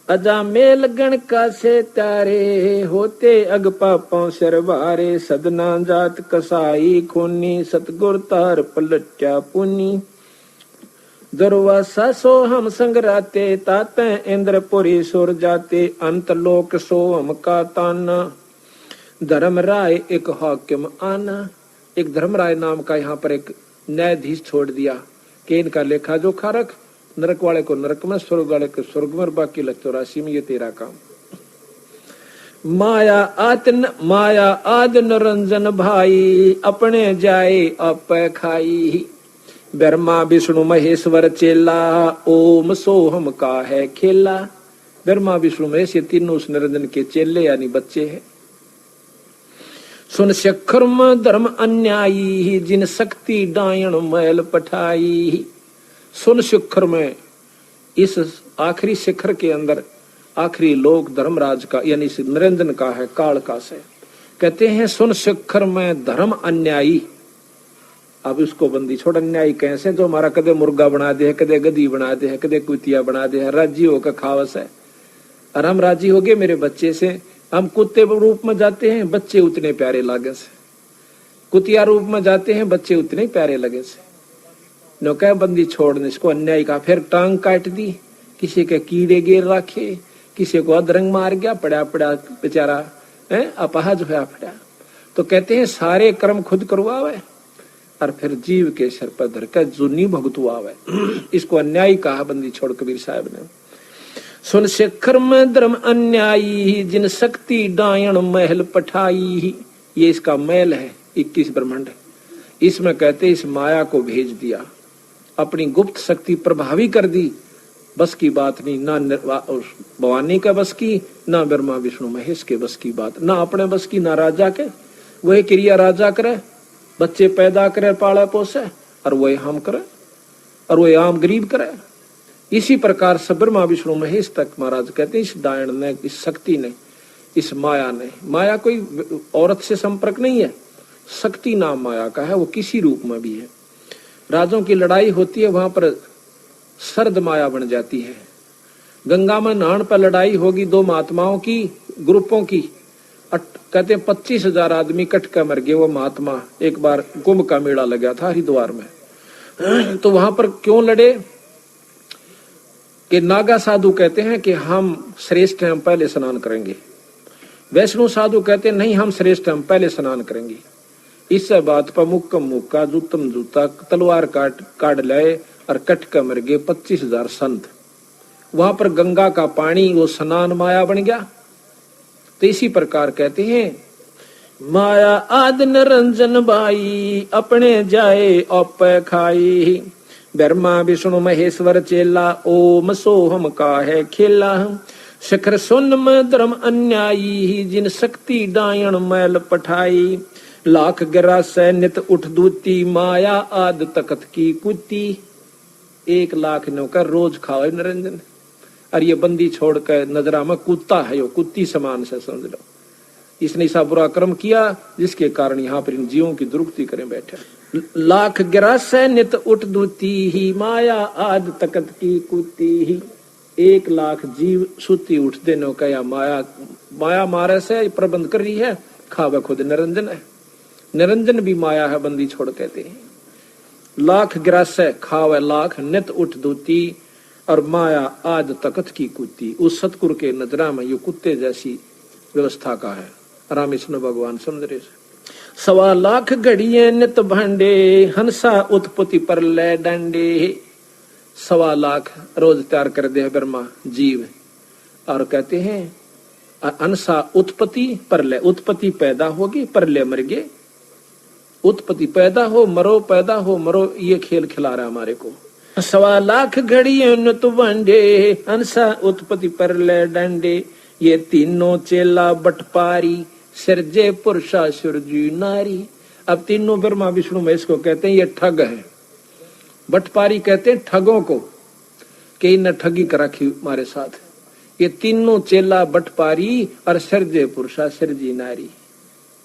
अजा मेल गण का से तारे, होते अग पापों सरवारे, सदना जात कसाई खूनी, सतगुर तार पलट्या पुनी। दुर्वासा सो हम संगराते, ताते इंद्रपुरी सुर जाते, अंत लोक सो हम का ताना, धर्म राय एक हाकिम आना। एक धर्म राय नाम का यहाँ पर एक न्यायाधीश छोड़ दिया कि इनका लेखा जोखा रख, नरक वाले को नरक में, स्वर्ग वाले को स्वर्ग में, बाकी लग 84 में, ये तेरा काम। माया आद निरंजन भाई, अपने जाए आप खाई, ब्रह्मा विष्णु महेश्वर चेला, ओम सोहम का है खेला। ब्रह्मा विष्णु महेश ये तीनों उस निरंजन के चेले यानी बच्चे हैं। सुन शिखर में धर्म अन्यायी, जिन शक्ति डायण मैल पठाई। सुन शिखर में, इस आखिरी शिखर के अंदर आखिरी लोक धर्मराज का यानी निरंजन का है, काल का से। कहते हैं सुन शिखर में धर्म अन्यायी। अब इसको बंदी छोड़, अन्यायी कैसे, जो हमारा कदे मुर्गा बना दे, कदे गधी बना दे, कदे कुतिया बना दे, राजी होकर खावस है। और हम राजी हो गए मेरे बच्चे से, हम कुत्ते रूप में जाते हैं, बच्चे उतने प्यारे लागे से, कुतिया रूप में जाते हैं, बच्चे उतने प्यारे लगे से। नो कह बंदी छोड़ने इसको, अन्याय का। फिर टांग काट दी, किसी के कीड़े गिर रखे, किसी को अधरंग मार गया, पड़ा पड़ा बेचारा है अपाहज होया पड़ा। तो कहते हैं सारे कर्म खुद करवावे और फिर जीव के सर पर धरकर जुनी भुगतवावे। इसको अन्याय कहा बंदी छोड़ कबीर साहब ने। सुन शिखर में धर्म अन्यायी, जिन शक्ति डायण महल पठाई। ये इसका महल है 21 ब्रह्मांड। इसमें कहते इस माया को भेज दिया, अपनी गुप्त शक्ति प्रभावी कर दी। बस की बात नहीं, ना भवानी का बस की, ना ब्रह्मा विष्णु महेश के बस की बात, ना अपने बस की, ना राजा के। वही क्रिया राजा करे, बच्चे पैदा करे, पाले पोसे, और वही हम करे, और वही आम गरीब करे। इसी प्रकार से ब्रह्मा विष्णु महेश तक महाराज कहते हैं इस डायन ने, इस शक्ति ने, इस माया ने। माया कोई औरत से संपर्क नहीं है, शक्ति नाम माया का है, वो किसी रूप में भी है। राजों की लड़ाई होती है, वहां पर सर्द माया बन जाती है। गंगा में नहान पर लड़ाई होगी दो महात्माओं की, ग्रुपों की, कहते हैं 25,000 आदमी कट कर मर गए। वो महात्मा एक बार कुंभ का मेला लगा था हरिद्वार में, तो वहां पर क्यों लड़े कि नागा साधु कहते हैं कि हम श्रेष्ठ हैं, हम पहले स्नान करेंगे। वैष्णु साधु कहते हैं नहीं, हम श्रेष्ठ हैं, हम पहले स्नान करेंगे। इस बात पर मुक्कम मुक्का, जूतम जूता, तलवार काट लाए और कट कर मर गए 25,000 संत। वहां पर गंगा का पानी वो स्नान माया बन गया। तो इसी प्रकार कहते हैं माया आद निरंजन भाई, अपने जाए आप खाई, ब्रह्मा विष्णु महेश्वर चेला, ओम सोहम का है खेला। शिखर सुन में धर्म अन्यायी, जिन शक्ति डायण मैल पठाई, लाख गिरा सैनित उठ दूती, माया आद तकत की कुती। 1 लाख नौकर रोज खाओ निरंजन, और ये बंदी छोड़कर नजरा में कुत्ता है, यो कुत्ती समान से समझ लो। इसने ऐसा बुरा कर्म किया जिसके कारण यहाँ पर इन जीवों की दुरुक्ति करें बैठे। लाख गिरा सैनित उठ दूती ही, माया आद तकत की कुती ही। 1 लाख जीव सुती उठते नो क्या माया मारे से प्रबंध कर रही है, खावे खुद निरंजन है। निरंजन भी माया है, बंदी छोड़ कहते हैं। लाख गिरासे खावे लाख, नित उठ दूती, और माया आद तकत की कुत्ती। उस सतगुरु के नजरा में ये कुत्ते जैसी व्यवस्था का है। राम विष्णु भगवान समुद्र से 1.25 लाख घड़िए नित भांडे हंसा उत्पत्ति पर ले डंडे। 1.25 लाख रोज तैयार कर दे ब्रह्मा जीव, और कहते हैं हंसा उत्पत्ति पर ले, उत्पत्ति पैदा होगी पर ले मर गए, उत्पत्ति पैदा हो मरो, ये खेल खिला रहा है हमारे को। 1.25 लाख घड़िए नित भांडे हंसा उत्पत्ति पर ले डंडे। ये तीनों चेला बटपारी सिरजे पुरुषा सुरजी नारी। अब तीनों ब्रह्मा विष्णु महेश को कहते हैं ये ठग है। बटपारी कहते हैं ठगों को कि इन्हें ठगी कर रखी हमारे साथ। ये तीनों चेला बटपारी और सिरजे पुरुषा सिरजी नारी,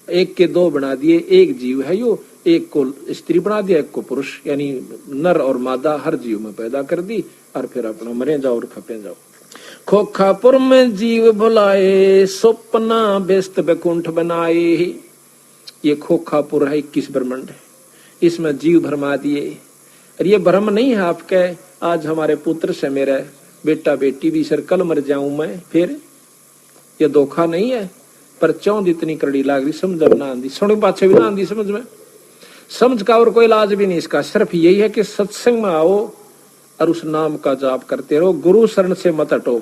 एक के 2 बना दिए, एक जीव है यो, एक को स्त्री बना दिया, एक को पुरुष, यानी नर और मादा हर जीव में पैदा कर दी, और फिर अपना मरे जाओ और खपे जाओ। खोखापुर में जीव भुलाए सपना व्यस्त बैकुंठ बनाए। ये खोखापुर है 21 ब्रह्मांड है, इसमें जीव भरमा दिए। और ये भ्रम नहीं है आपके, आज हमारे पुत्र से मेरा बेटा बेटी भी सर कल मर जाऊं मैं, फिर ये धोखा नहीं है। पर चौंध इतनी कड़ी लाग रही, समझ ना आंदी, सुन पाछे भी ना आंदी समझ में, समझ का और कोई इलाज भी नहीं इसका। सिर्फ यही है कि सत्संग में आओ और उस नाम का जाप करते रहो, गुरु शरण से मत हटो।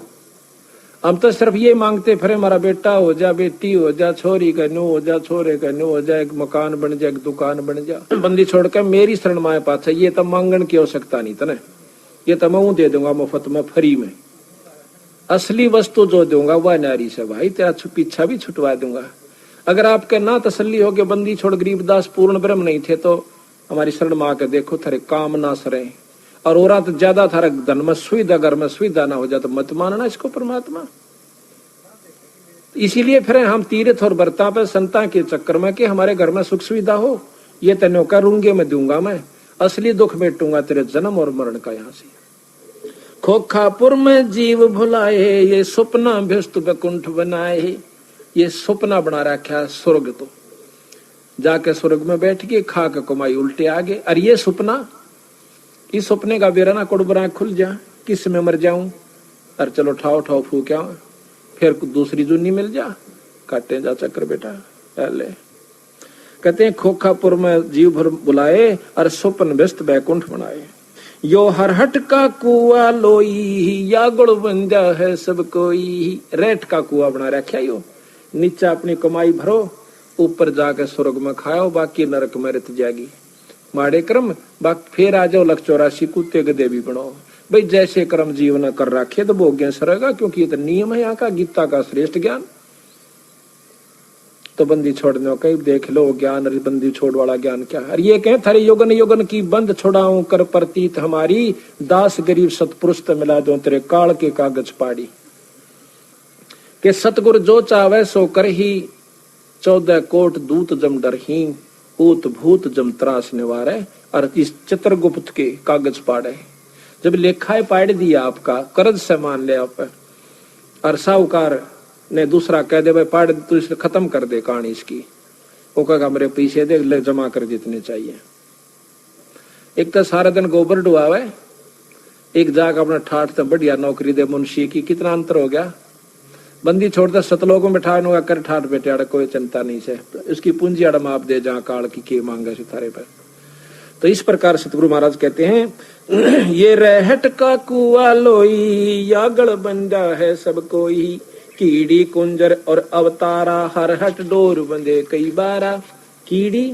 हम तो सिर्फ ये मांगते फिर हमारा बेटा हो जा, बेटी हो जा, छोरी का न्यू हो जा, छोरे का न्यू हो जा, एक मकान बन जा, एक दुकान बन जा, बंदी छोड़कर मेरी शरण माए पास है। ये तो मांगन की आवश्यकता नहीं था ना, ये तो मैं दे दूंगा मुफ्त में फ्री में। असली वस्तु जो दूंगा वह नारी से भाई, तेरा पीछा भी छुटवा दूंगा। अगर आपके ना तसल्ली हो के बंदी छोड़ गरीबदास पूर्ण ब्रह्म नहीं थे तो हमारी शरण माँ के देखो थारे काम ना सरे, और और तो ज्यादा थारा धन में सुविधा, घर में सुविधा ना हो जाए तो मत मानना इसको परमात्मा। इसीलिए फिर हम तीर्थ और व्रता पे संता के चक्कर में कि हमारे घर में सुख सुविधा हो, ये तेनों का रूंगे में दूंगा मैं, असली दुख बेटूंगा तेरे जन्म और मरण का। यहाँ से खोखापुर में जीव भुलाए ये सपना व्यस्त बैकुंठ बनाए। ये सपना बना रखा स्वर्ग, तो जाके स्वर्ग में बैठ के खा के कमाई उल्टे आगे। और ये सपना, इस सपने का बेरा ना कोड़बरा खुल जा, किस में मर जाऊं, और चलो ठाव ठाव फूक्या फिर दूसरी जुनी मिल जा, काटे जा चक्कर बेटा पहले। कहते हैं खोखापुर में जीव भर बुलाए और स्वप्न व्यस्त बैकुंठ बनाए। यो हरहट का कुआ लोई या गुड़ बन जा है सब कोई। रेट का कुआ बना रखा यो, नीचे अपनी कमाई भरो, ऊपर जाके स्वर्ग में खाओ, बाकी नरक में रत जाएगी माड़े कर्म। बाकी फिर आ जाओ 184 कुत्ते गधे भी बनो भाई, जैसे कर्म जीवन कर रखे तो भोग्य सरेगा, क्योंकि ये तो नियम है यहाँ का, गीता का श्रेष्ठ ज्ञान। तो बंदी छोड़ने का देख लो ज्ञान, बंदी छोड़ वाला ज्ञान क्या है। ये कहे थारे योगन योगन की बंद छोड़ाऊं कर प्रतीत हमारी, दास गरीब सतपुरुष तो मिला दो तेरे काल के कागज पाड़ी। के सतगुरु जो चावे सो कर ही, 14 कोट दूत जम डर ही, ऊत भूत जम त्रास निवारे। और इस चित्रगुप्त के कागज पाड़े, जब लेखाए पाड़ दिया आपका, कर्ज से मान ले आप, और साहूकार ने दूसरा कह दे भाई पाड़ तू इसे खत्म कर दे कहानी इसकी, वो कहा मेरे पैसे दे ले जमा कर जितने चाहिए। एक तो सारा दिन गोबर डुआवे, एक जाग अपना ठाठ तो बढ़िया नौकरी दे मुंशी की, कितना अंतर हो गया। बंदी छोड़ता सतलोक में बैठा कर ठाठ बेटे अड़ कोई चिंता नहीं से, उसकी पूंजी अड़ माप दे जहाँ काल की के मांगे सितारे पर। तो इस प्रकार सतगुरु महाराज कहते हैं ये रहट का कुआ लोई या गढ़ बंदा है सब कोई, कीड़ी कुंजर और अवतारा हर हट डोर बंदे कई बारा। कीड़ी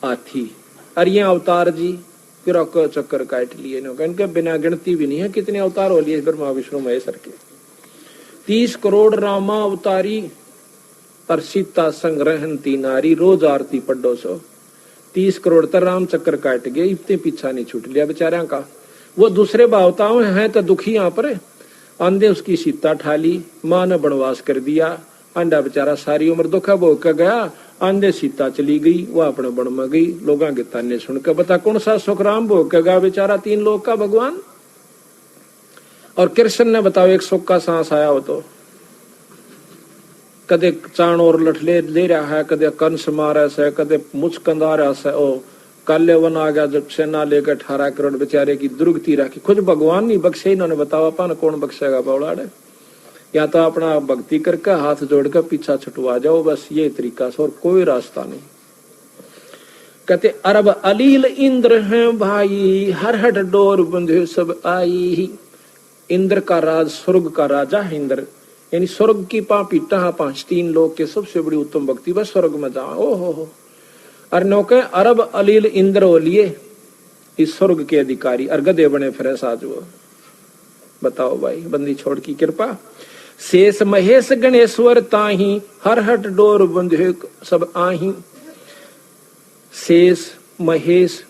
हाथी और ये अवतार जी फिर चक्कर काट लिए इनके बिना गिनती भी नहीं है कितने अवतार हो लिए ब्रह्मा विष्णु महेश्वर के। 30 करोड़ रामा अवतारी और सीता संग्रहणती नारी, रोज आरती पढ़ो सो। 30 करोड़ तर राम चक्कर काट गए, इतने पीछा नहीं छूट लिया बेचारियों का। वो दूसरे भावताओं हैं तो दुखी यहाँ पर, आंधे उसकी सीता ठाली, माँ ने वनवास कर दिया, अंडा बेचारा सारी उम्र दुखा भोग कर गया, आंधे सीता चली गई, वो अपने वन में गई, लोगों के ताने सुनकर बता कौन सा सुख राम भोग कर गया बेचारा 3 लोग का भगवान। और कृष्ण ने बताओ एक सुख का सांस आया हो तो कदे चाण और लठले दे रहा है, कदे कंस मारा से, कदे मुचकंदा रहा से, ओ काले वन आ गया जब सेना लेकर 18 करोड़ बेचारे की दुर्गति रखी, खुद भगवान नहीं बख्शे, इन्होंने बताओ अपन कौन बख्शेगा बौलाड़े। या तो अपना भक्ति करके हाथ जोड़कर पीछा छुटवा जाओ, बस ये तरीका से, और कोई रास्ता नहीं। कहते अरब अलील इंद्र हैं भाई, हर हट डोर बंधे सब आई। इंद्र का राज, स्वर्ग का राजा है इंद्र, यानी स्वर्ग की पीटा 5-3 लोग के सबसे बड़ी उत्तम भक्ति, बस स्वर्ग में जा। ओ हो अर नौके अरब अलील इंद्र ओलिए, इस स्वर्ग के अधिकारी, और गधे बने फिर साज वो। बताओ भाई, बंदी छोड़ की कृपा। शेष महेश गणेश्वर ताही, हर हट डोर बंधे सब आही। शेष महेश,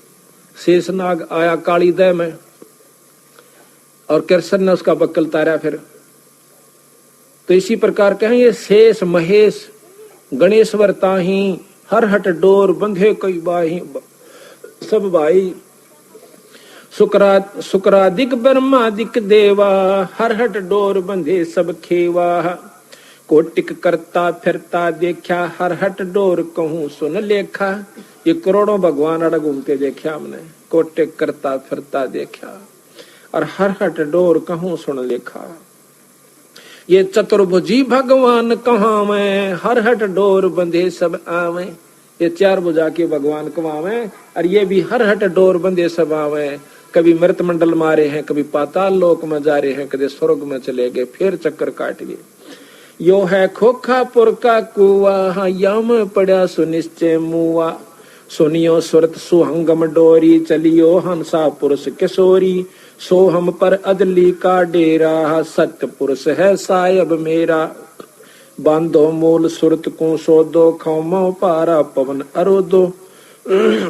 शेषनाग आया काली दह में, और कृष्ण ने उसका बक्कल तारा फिर। तो इसी प्रकार कहें ये शेष महेश गणेश्वर ताही, हर हट डोर बंधे कई बाही सब भाई। शुक्रादिक ब्रह्मादिक देवा, हर हट डोर बंधे सब खेवा। कोटिक करता फिरता देखा, हर हट डोर कहूं सुन लेखा। ये करोड़ों भगवान अड़ घूमते देखा हमने, कोटिक करता फिरता देखा, और हर हट डोर कहूं सुन लेखा। ये चतुर्भुजी भगवान कहाँ में, हर हट डोर बंधे सब आवे। ये 4 भुजा के भगवान कहाँ में, और ये भी हर हट डोर बंधे सब आवे। कभी मृत मंडल मारे हैं, कभी पाताल लोक में जा रहे हैं, कभी स्वर्ग में चले गए, फिर चक्कर काट गए। यो है खोखापुर का कुआ, यम पड़ा सुनिश्चय मुआ। सुनियो सुरत सुहंगम डोरी, चलियो हंसा पुरुष किशोरी। सो हम पर अदली का डेरा, सत्य पुरुष है सायब मेरा। बांधो मूल सुरत को सोदो, खौमो पारा पवन अरोदो।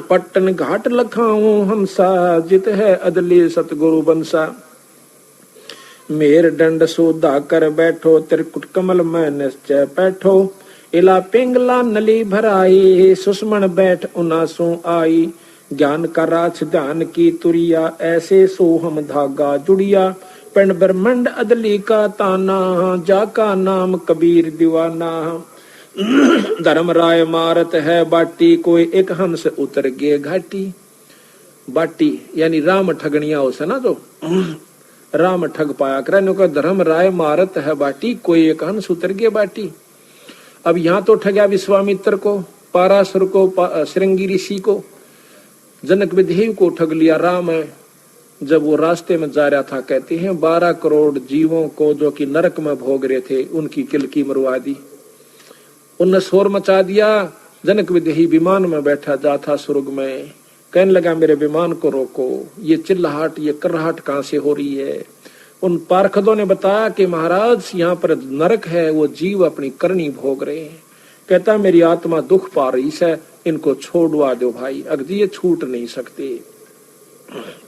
पट्टन घाट लखाऊं हंसा, जित है अदली सतगुरु बंसा। मेर दंड सुधा कर बैठो, त्रिकुट कमल में निश्चय बैठो। इला पिंगला नली भराई, सुषमण बैठ उनासू आई। ज्ञान का राछ ध्यान की तुरिया, ऐसे सो हम धागा जुड़िया। पिंड ब्रह्मंड अदली का ताना, जाका नाम कबीर दीवाना। धर्म राय मारत है बाटी, कोई एक हंस उतर गए घाटी। बाटी यानी राम ठगनिया उसे ना, जो राम ठग पाया कर। का धर्म राय मारत है बाटी, कोई एक हंस उतर गए बाटी। अब यहाँ तो ठगया विश्वामित्र को, पारासुर को, श्रृंगी ऋषि को, जनक विदेह को ठग लिया राम है। जब वो रास्ते में जा रहा था, कहते हैं 12 करोड़ जीवों को जो कि नरक में भोग रहे थे, उनकी किलकी मरवा दी। उनने शोर मचा दिया। जनक विदेही विमान में बैठा जा था स्वर्ग में, कहने लगा मेरे विमान को रोको, ये चिल्लाहट ये कर्राहट कहां से हो रही है। उन पार्षदों ने बताया कि महाराज यहाँ पर नरक है, वो जीव अपनी करनी भोग रहे हैं। कहता मेरी आत्मा दुख पा रही है, इनको छोड़वा दो भाई, अगर ये छूट नहीं सकते।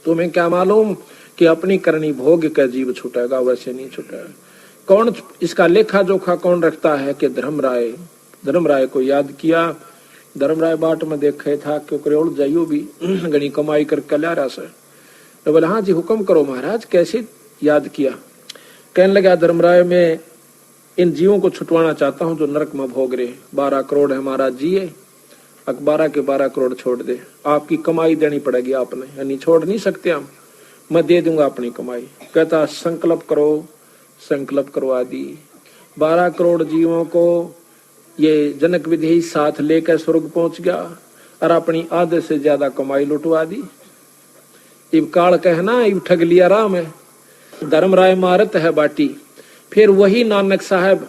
तुम्हें क्या मालूम कि अपनी करनी भोग का जीव छूटेगा, वैसे नहीं छूटेगा। कौन इसका लेखा जोखा कौन रखता है कि धर्मराय को याद किया। धर्मराय बाट में देखे था कि करोड़ जाइयो भी गणी कमाई करके ला रहा से। तो बोले हाँ जी हुक्म करो महाराज, कैसे याद किया। कहने लगा धर्मराय मैं इन जीवों को छुटवाना चाहता हूँ जो नरक में भोग रहे। 12 करोड़ है महाराज जी, 12 के 12 करोड़ छोड़ दे, आपकी कमाई देनी पड़ेगी आपने, यानी छोड़ नहीं सकते हम, मैं दे दूंगा अपनी कमाई। कहता संकल्प करो, संकल्प करवा दी। 12 करोड़ जीवों को ये जनक विदेही साथ लेकर स्वर्ग पहुंच गया और अपनी आधे से ज्यादा कमाई लुटवा दी। इब काल कहना इब ठग लिया राम है। धर्मराय मारत है बाटी। फिर वही नानक साहब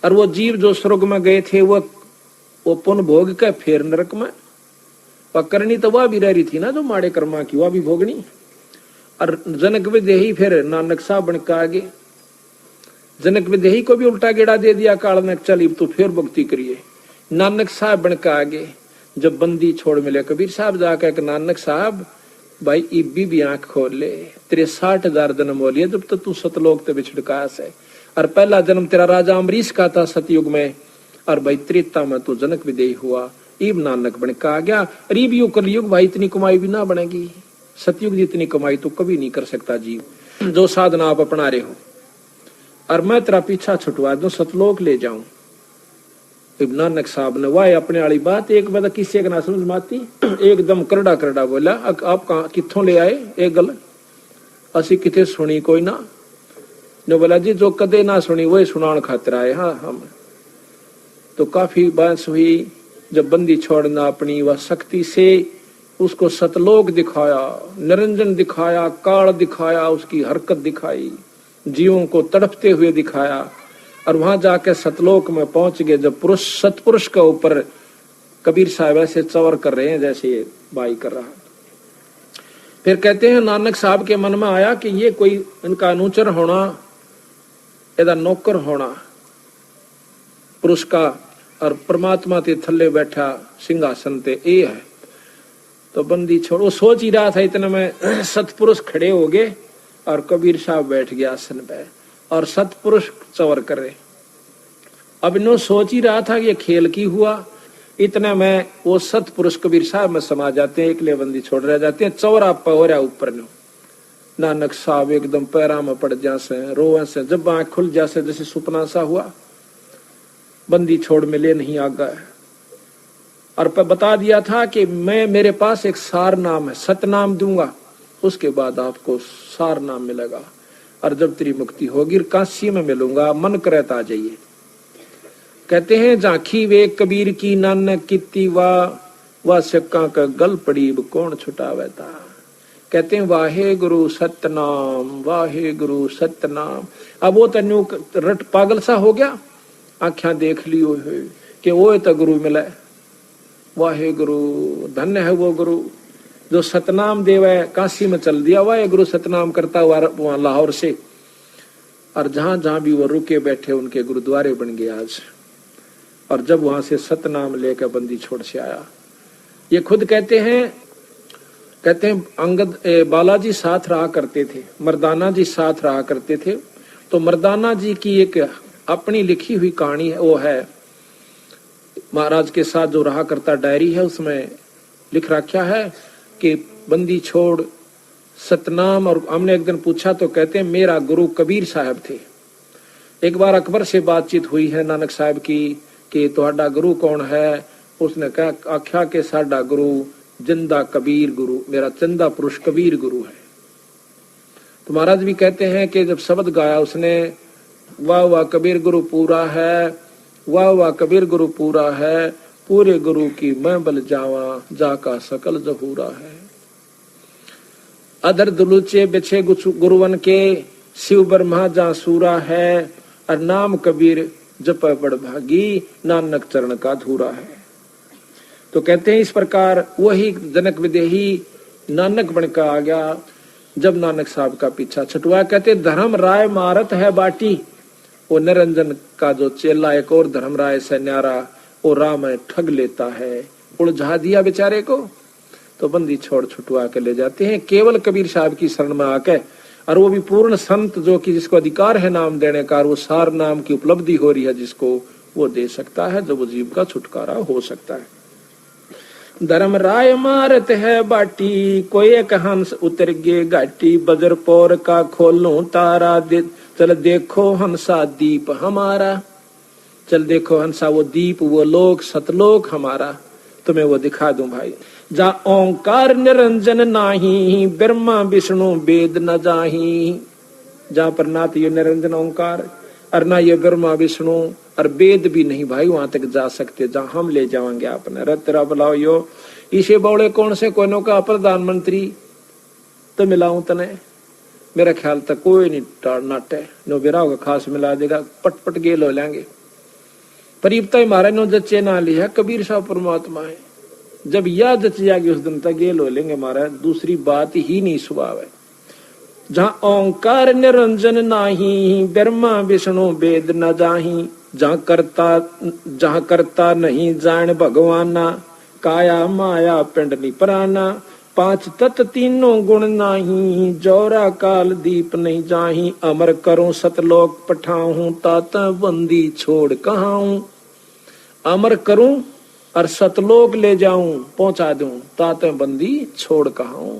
और वो जीव जो स्वर्ग में गए थे वो पुन भोग के फिर नरक में पकड़नी, तो वह भी रह रही थी ना जो माड़े कर्मा की, वह भी भोगनी। और जनक विदेही फिर नानक साहब बन के आगे। जनक विदेही को भी उल्टा गेड़ा दे दिया काल ने, चल तो फिर भक्ति करिए। नानक साहब बन के आगे। जब बंदी छोड़ मिले कबीर साहब जाकर नानक साहब भाई इब्बी भी आंख खोल ले, तेरे 60,000 जन्म हो लिए जब तक तू सतलोक ते बिछड़कास है। और पहला जन्म तेरा राजा अमरीश का था सतयुग में, और भाई त्रेता में तू जनक विदेही हुआ, इब नानक बन के आ गया। रीब युग कलयुग भाई इतनी कमाई भी ना बनेगी, सतयुग जितनी कमाई तो कभी नहीं कर सकता जीव। जो साधना आप अपना रहे हो और मैं तेरा पीछा छुटवा दूं, सतलोक ले जाऊं। इब नानक साहब ने वाह अपने वाली बात एक बार किसी एक ना समझ माती, एकदम करड़ा करड़ा बोला आप कहा कितों ले आए, एक गल असी किते सुनी कोई ना। ने बोला जी जो कदे ना सुनी वही सुनान खातिर आए। हाँ हम तो काफी बहस हुई। जब बंदी छोड़ना अपनी वह शक्ति से उसको सतलोक दिखाया, निरंजन दिखाया, काल दिखाया, उसकी हरकत दिखाई, जीवों को तड़पते हुए दिखाया और वहां जाके सतलोक में पहुंच गए। जब पुरुष सतपुरुष के ऊपर कबीर साहब ऐसे चवर कर रहे हैं जैसे ये बाई कर रहा। फिर कहते हैं नानक साहब के मन में आया कि ये कोई इनका अनुचर होना, एदा नौकर होना पुरुष का, और परमात्मा के थल्ले बैठा सिंहासन ते ये है। तो बंदी छोड़ो सोच ही रहा था, इतने में सतपुरुष खड़े हो गए और कबीर साहब बैठ गया आसन पे और सतपुरुष चवर कर रहे। अब इन्हों सोच ही रहा था कि ये खेल की हुआ। इतने में वो सतपुरुष कबीर साहब में समा जाते हैं, एकले बंदी छोड़ रह जाते हैं। चवर आप हो रहा ऊपर नो। नानक साहब एकदम पैरा में पड़ जासे, रोवे से, जब आंख खुल जासे जैसे सुपना सा हुआ। बंदी छोड़ मिले नहीं आ गए और बता दिया था कि मैं मेरे पास एक सार नाम है, सतनाम दूंगा, उसके बाद आपको सार नाम मिलेगा और जब तेरी मुक्ति होगी काशी में मिलूंगा, मन करता आ जाइए। कहते हैं झांकी वे कबीर की नानक कित्ती वाह सिक्का का गल पड़ी कौन छुटावे था। कहते हैं वाहे गुरु सतनाम, वाहे गुरु सतनाम। अब वो तन्यू रट पागल सा हो गया, आख्या देख ली हो कि वो तो गुरु मिला। वाहे गुरु, धन्य है वो गुरु जो सतनाम देव है। काशी में चल दिया वाहे गुरु सतनाम करता हुआ वहां लाहौर से, और जहां जहां भी वो रुके बैठे उनके गुरुद्वारे बन गए आज। और जब वहां से सतनाम लेकर बंदी छोड़ से आया, ये खुद कहते हैं अंगद बालाजी साथ रहा करते थे, मर्दाना जी साथ रहा करते थे। तो मर्दाना जी की एक अपनी लिखी हुई कहानी है, वो है महाराज के साथ जो रहा करता डायरी है, उसमें लिख रखा है कि बंदी छोड़ सतनाम। और हमने एक दिन पूछा तो कहते हैं मेरा गुरु कबीर साहब थे। एक बार अकबर से बातचीत हुई है नानक साहब की कि तुम्हारा गुरु कौन है। उसने कहा आख्या के साडा गुरु जिंदा कबीर गुरु, मेरा चंदा पुरुष कबीर गुरु है। तो महाराज भी कहते हैं कि जब शब्द गाया उसने, वाह वाह कबीर गुरु पूरा है, वाह वाह कबीर गुरु पूरा है, पूरे गुरु की मैं बल जावा, जाका सकल जहूरा है। अधर दुलूचे बिछे गुरुवन के, शिव ब्रह्मा जा सूरा है, और नाम कबीर जप बड़ भागी, नानक चरण का धूरा है। तो कहते हैं इस प्रकार वही जनक विदेही नानक बनकर आ गया जब नानक साहब का पीछा छुटवा। कहते धर्म राय मारत है बाटी, वो निरंजन का जो चेला एक और धर्म राय से न्यारा, वो राम ठग लेता है, उलझा दिया बेचारे को। तो बंदी छोड़ छुटवा के ले जाते हैं केवल कबीर साहब की शरण में आके, और वो भी पूर्ण संत जो कि जिसको अधिकार है नाम देने का, वो सार नाम की उपलब्धि हो रही है जिसको, वो दे सकता है, जो वो जीव का छुटकारा हो सकता है। धर्म राय मारत है बाटी, कोई एक हंस उतर गे घाटी, बजर पौर का खोलूं तारा, चल देखो हंसा दीप हमारा। चल देखो हंसा वो दीप, वो लोक सतलोक हमारा, तुम्हें वो दिखा दूं भाई। जा ओंकार निरंजन नाही, ब्रह्मा विष्णु वेद न जाही। जहां पर ना तो ये निरंजन ओंकार और ना ये ब्रह्मा विष्णु और वेद भी नहीं भाई वहां तक जा सकते जहां हम ले जाएंगे आपने। रतरा बुलाओ यो इसे बौड़े कौन से कोई का प्रधानमंत्री तो मिलाऊं तने, मेरा ख्याल तक कोई नहीं नाटे नो बेरा होगा खास मिला देगा, पटपट गेल हो लेंगे। परीबता महाराज नो जच्चे ना लिया कबीर साहब परमात्मा है, जब यह जच जाएगी उस दिन तक गेल हो लेंगे महाराज, दूसरी बात ही नहीं स्वभाव है। जहाँ ओंकार निरंजन नाही, ब्रह्मा विष्णु वेद न जाही। जहाँ करता नहीं जान भगवाना, काया माया पिंड निपराना। पांच तत्व तीनों गुण नाही, जौरा काल दीप नहीं जाही। अमर करूं सतलोक पठाऊं, तात बंदी छोड़ कहाऊं। अमर करूं और सतलोक ले जाऊं, पहुंचा दूं, तात बंदी छोड़ कहाऊं।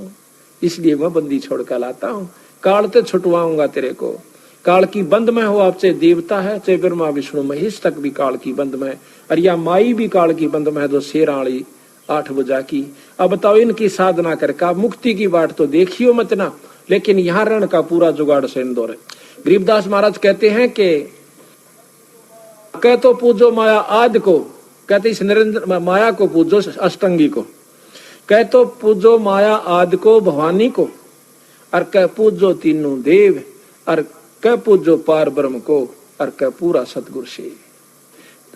इसलिए मैं बंदी छोड़ कर लाता हूँ, काल ते छुटवाऊंगा तेरे को। काल की बंद में हो आप, चाहे देवता है चाहे ब्रह्मा विष्णु महेश तक भी काल की बंद में, और या माई भी काल की बंद में, जो शेराणी 8 बजा की। अब बताओ इनकी साधना करके आप मुक्ति की बात तो देखियो मत ना, लेकिन यहाँ रण का पूरा जुगाड़ से इंदौर है। गरीबदास महाराज कहते हैं कि कह तो पूजो माया आदि को, कहते इस निरंजन माया को पूजो अष्टंगी को, कह तो पूजो माया आदि को भवानी को, और कह पूजो तीनों देव, और कह पूजो पार ब्रह्म को, और कह पूरा सतगुरु से।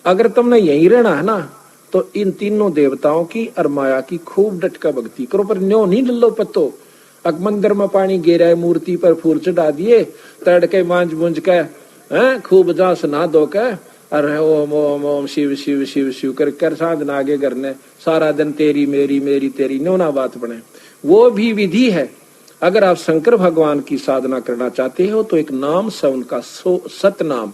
अगर तुमने यही रहना है ना तो इन तीनों देवताओं की और माया की खूब डटका भक्ति करो, पर न्यो नहीं लल्लो पत्तो। अग मंदिर में पानी गिरा, मूर्ति पर फूल चढ़ा दिए, तड़के मांझ मुंझ के खूब जा सुना दो के, अरे ओम ओम ओम शिव शिव शिव शिव कर साधना आगे करने, सारा दिन तेरी मेरी मेरी तेरी, न्यो ना बात बने। वो भी विधि है। अगर आप शंकर भगवान की साधना करना चाहते हो तो एक नाम से उनका सतनाम,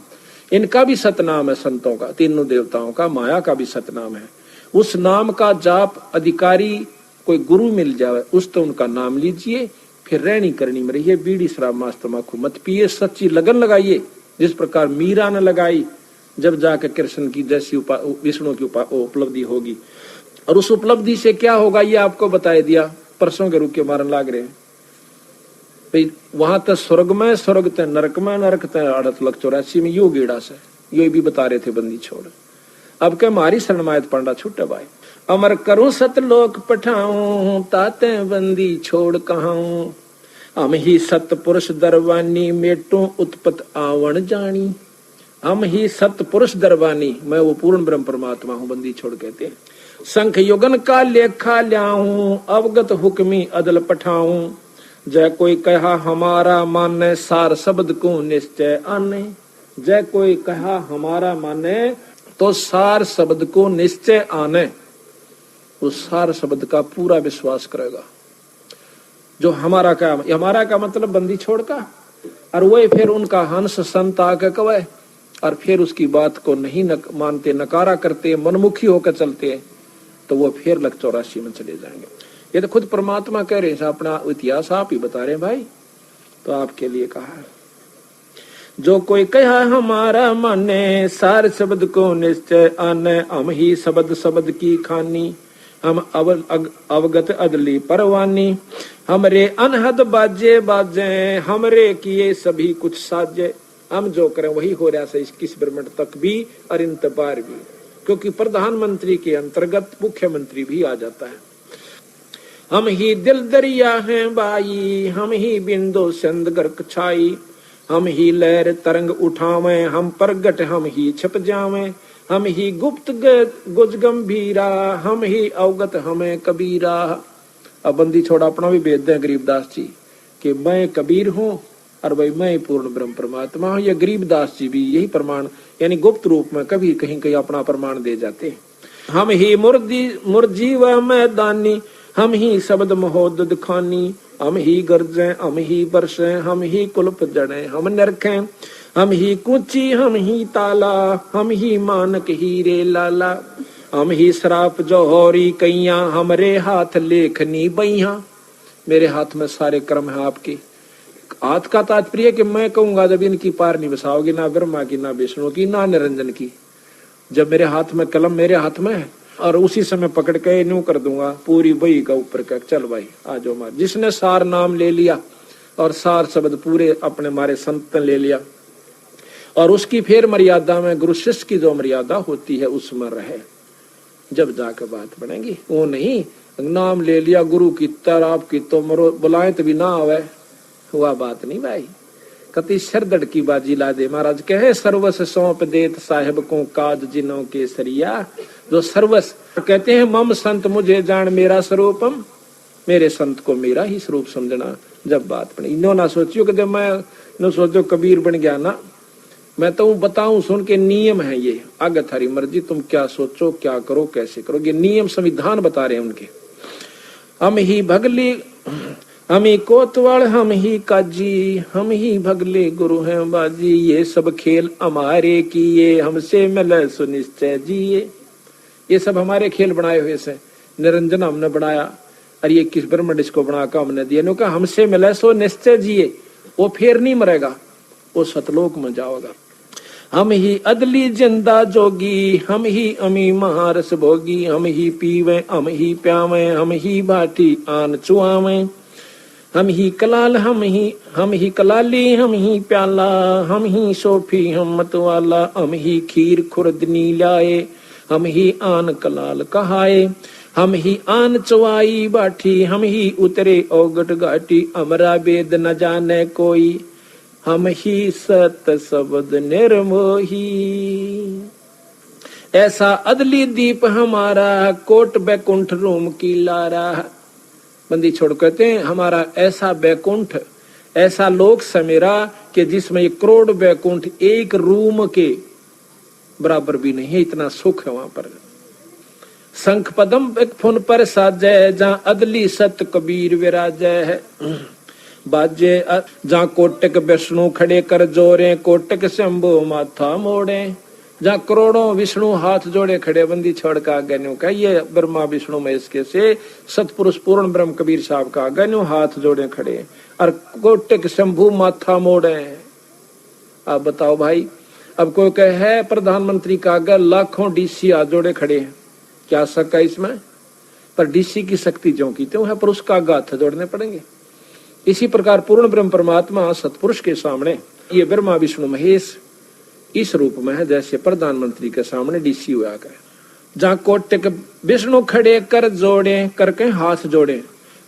इनका भी सतनाम है, संतों का, तीनों देवताओं का, माया का भी सतनाम है। उस नाम का जाप अधिकारी कोई गुरु मिल जाए उस तो उनका नाम लीजिए, फिर रहनी करनी में रहिए, बीड़ी शराब मांस तंबाकू मत पिए, सच्ची लगन लगाइए जिस प्रकार मीरा ने लगाई, जब जाकर कृष्ण की जैसी विष्णु की उपलब्धि होगी। और उस उपलब्धि से क्या होगा ये आपको बताया दिया, परसों के रूप के मारन लाग रहे हैं भाई। वहां तक स्वर्ग में, स्वर्ग तक नरक में, नरक तक 8,84,000 में, यो गेड़ा से यो भी बता रहे थे बंदी छोड़। अब क्या हमारी शरणमायत पांडा छुट्टा भाई, अमर करूं सतलोक पठाऊं, ताते बंदी छोड़ कहाऊं, हम ही सतपुरुष दरवानी, मेटों उत्पत आवण जानी। हम ही सतपुरुष दरवानी, मैं वो पूर्ण ब्रह्म परमात्मा हूं, बंदी छोड़ कहते हैं। संख युगन का लेखा ल्याऊं, अवगत हुक्मी अदल पठाऊं, जय कोई कहा हमारा माने, सार शब्द को निश्चय आने। जय कोई कहा हमारा माने तो सार शब्द को निश्चय आने, उस सार शब्द का पूरा विश्वास करेगा। जो हमारा का मतलब बंदी छोड़ का, और वही फिर उनका हंस संत आके कवे, और फिर उसकी बात को नहीं मानते, नकारा करते, मनमुखी होकर चलते, तो वो फिर 84 में चले जाएंगे। ये तो खुद परमात्मा कह रहे हैं, अपना इतिहास आप ही बता रहे हैं भाई, तो आपके लिए कहा है। जो कोई कहा हमारा माने, सार शब्द को निश्चय आने, हम ही शब्द की खानी, हम अवगत अदली परवानी, हमरे अनहद बाजे बाजे, हमरे किए सभी कुछ साजे। हम जो करें वही हो रहा है, इस ब्रह्मांड तक भी और इन तबार भी, क्योंकि प्रधानमंत्री के अंतर्गत मुख्यमंत्री भी आ जाता है। हम ही दिल दरिया हैं बाई, हम ही बिंदु सिंध गर्क छाई, हम ही लहर तरंग उठावे, हम प्रगट हम ही छप जावे, हम ही गुप्त गुज गंभीरा, हम ही अवगत हमें कबीरा। अब बंदी छोड़ा अपना भी भेद दें गरीबदास जी कि मैं कबीर हूँ और भाई मैं पूर्ण ब्रह्म परमात्मा हूँ। ये गरीबदास जी भी यही प्रमाण यानी गुप्त रूप में कभी कहीं कहीं अपना प्रमाण दे जाते हैं। हम ही मुर्जीव मैदानी, हम ही शब्द महोदद खानी, हम ही गर्जे हम ही बरसे, हम ही कुल्प जड़े हम नरखे, हम ही कुची हम ही ताला, हम ही मानक हीरे लाला, हम ही शराप जौहरी कैया, हमरे हाथ लेखनी बैया। मेरे हाथ में सारे कर्म है आपके। हाथ का तात्पर्य कि मैं कहूंगा जब इनकी पार नहीं बसाओगी, ना ब्रह्मा की, ना विष्णु की, ना निरंजन की। जब मेरे हाथ में कलम मेरे हाथ में है और उसी समय पकड़ के यूं कर दूंगा पूरी बही का ऊपर का, चल भाई आ जाओ मार। जिसने सार नाम ले लिया और सार शब्द पूरे अपने मारे संत ले लिया, और उसकी फिर मर्यादा में गुरु शिष्य की जो मर्यादा होती है उसमें रहे, जब जाकर बात बनेगी। वो नहीं नाम ले लिया गुरु की तर आपकी तो मरो बुलाए तो भी ना आवे, हुआ बात नहीं भाई। कति सरदड़ की बाजी ला दे। महाराज कहे सर्वस सौंप देत साहेब को काज जिनों के सरिया। जो सर्वस कहते हैं मम संत मुझे जान मेरा स्वरूपम, मेरे संत को मेरा ही स्वरूप समझना। जब बात बनी नो ना सोचियो कि जब मैं न सोचो कबीर बन गया ना, मैं तो बताऊं सुन के नियम है ये, आगे थारी मर्जी तुम क्या सोचो क्या करो कैसे करो, ये नियम संविधान बता रहे हैं उनके। हम ही भगली हम ही कोतवाल हम ही काजी, हम ही भगले गुरु हैं बाजी, ये सब खेल हमारे किए हमसे मिले सुनिश्चय जिए। ये सब हमारे खेल बनाए हुए से, निरंजन हमने बनाया और ये किस ब्रह्मंड इसको बना कर हमने दिया। कहा हमसे मिले सो निश्चय जिए, वो फिर नहीं मरेगा, वो सतलोक में जाओगा। हम ही अदली जिंदा जोगी, हम ही अमी महारस भोगी, हम ही पीवे हम ही प्यावे, हम ही बाटी आन चुआवे, हम ही कलाल हम ही कलाली, हम ही प्याला, हम ही सोफी हम मतवाला, हम ही खीर खुर्दनी लाए, हम ही आन कलाल कहाए, हम ही आन चवाई बाठी, हम ही उतरे औगट घाटी, अमरा वेद न जाने कोई, हम ही सत शब्द निर्मोही। ऐसा अदली दीप हमारा, कोट बैकुंठ रोम की लारा। बंदी छोड़ कहते हैं हमारा ऐसा बैकुंठ, ऐसा लोक समेरा कि जिसमें 1 करोड़ बैकुंठ एक रूम के बराबर भी नहीं है, इतना सुख है वहां पर। शंख पदम एक फुन पर साजय, जहां अदली सत कबीर विराजय है। बाजे जहां कोटक विष्णु खड़े कर जोरे, कोटक शंभु माथा मोड़े, जहां करोड़ों विष्णु हाथ जोड़े खड़े। बंदी छोड़ का आज्ञा का ये ब्रह्मा विष्णु महेश के से सतपुरुष पूर्ण ब्रह्म कबीर साहब का आज्ञा हाथ जोड़े खड़े, और कोटक शंभु माथा मोड़े। आप बताओ भाई, अब कोई कहे प्रधानमंत्री का आज्ञा, लाखों डीसी हाथ जोड़े खड़े हैं, क्या शक है इसमें? पर डीसी की शक्ति जो की त्यों है, पर उसका हाथ जोड़ने पड़ेंगे। इसी प्रकार पूर्ण ब्रह्म परमात्मा सतपुरुष के सामने ये ब्रह्मा विष्णु महेश इस रूप में है जैसे प्रधानमंत्री के सामने डीसी हुआ करे। जहां कोटक विष्णु खड़े कर जोड़े, करके हाथ जोड़े,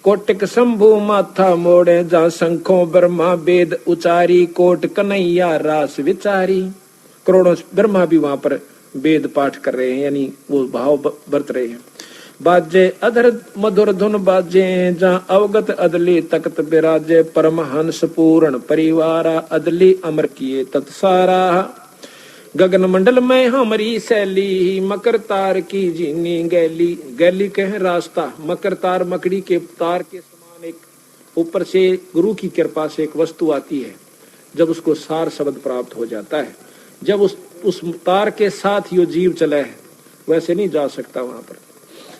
कोटक शंभु माथा मोड़े, जहां शंखों ब्रह्मा वेद उचारी, कोट कन्हैया रास विचारी। करोड़ों ब्रह्मा भी वहां पर वेद पाठ कर रहे हैं, यानी वो भाव बरत रहे हैं। बाजे अधर मधुर धुन बाजे, जहां अवगत अदली तख्त विराजे, परमहंस पूर्ण परिवारा, अदली अमर किए तत्सारा। गगन मंडल में हमारी शैली, मकर तार की जीनी गैली। गैली कहे रास्ता, मकर तार मकड़ी के तार के समान एक ऊपर से गुरु की कृपा से एक वस्तु आती है, जब उसको सार शब्द प्राप्त हो जाता है, जब उस तार के साथ यो जीव चला है, वैसे नहीं जा सकता वहां पर,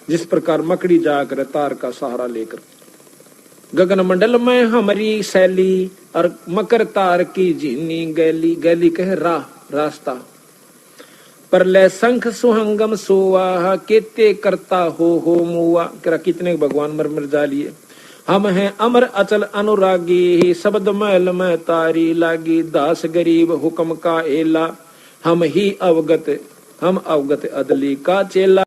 जिस प्रकार मकड़ी जाकर तार का सहारा लेकर। गगन मंडल में हमारी शैली, और मकर तार की जीनी गैली। गैली कहे राह, रास्ता। परले शंख सुहंगम सोवा, केते करता हो मुआ। कितने भगवान मर जा लिए। हम हैं अमर अचल अनुरागी, शब्द मैल में तारी लागी, दास गरीब हुक्म का एला, हम अवगत अदली का चेला।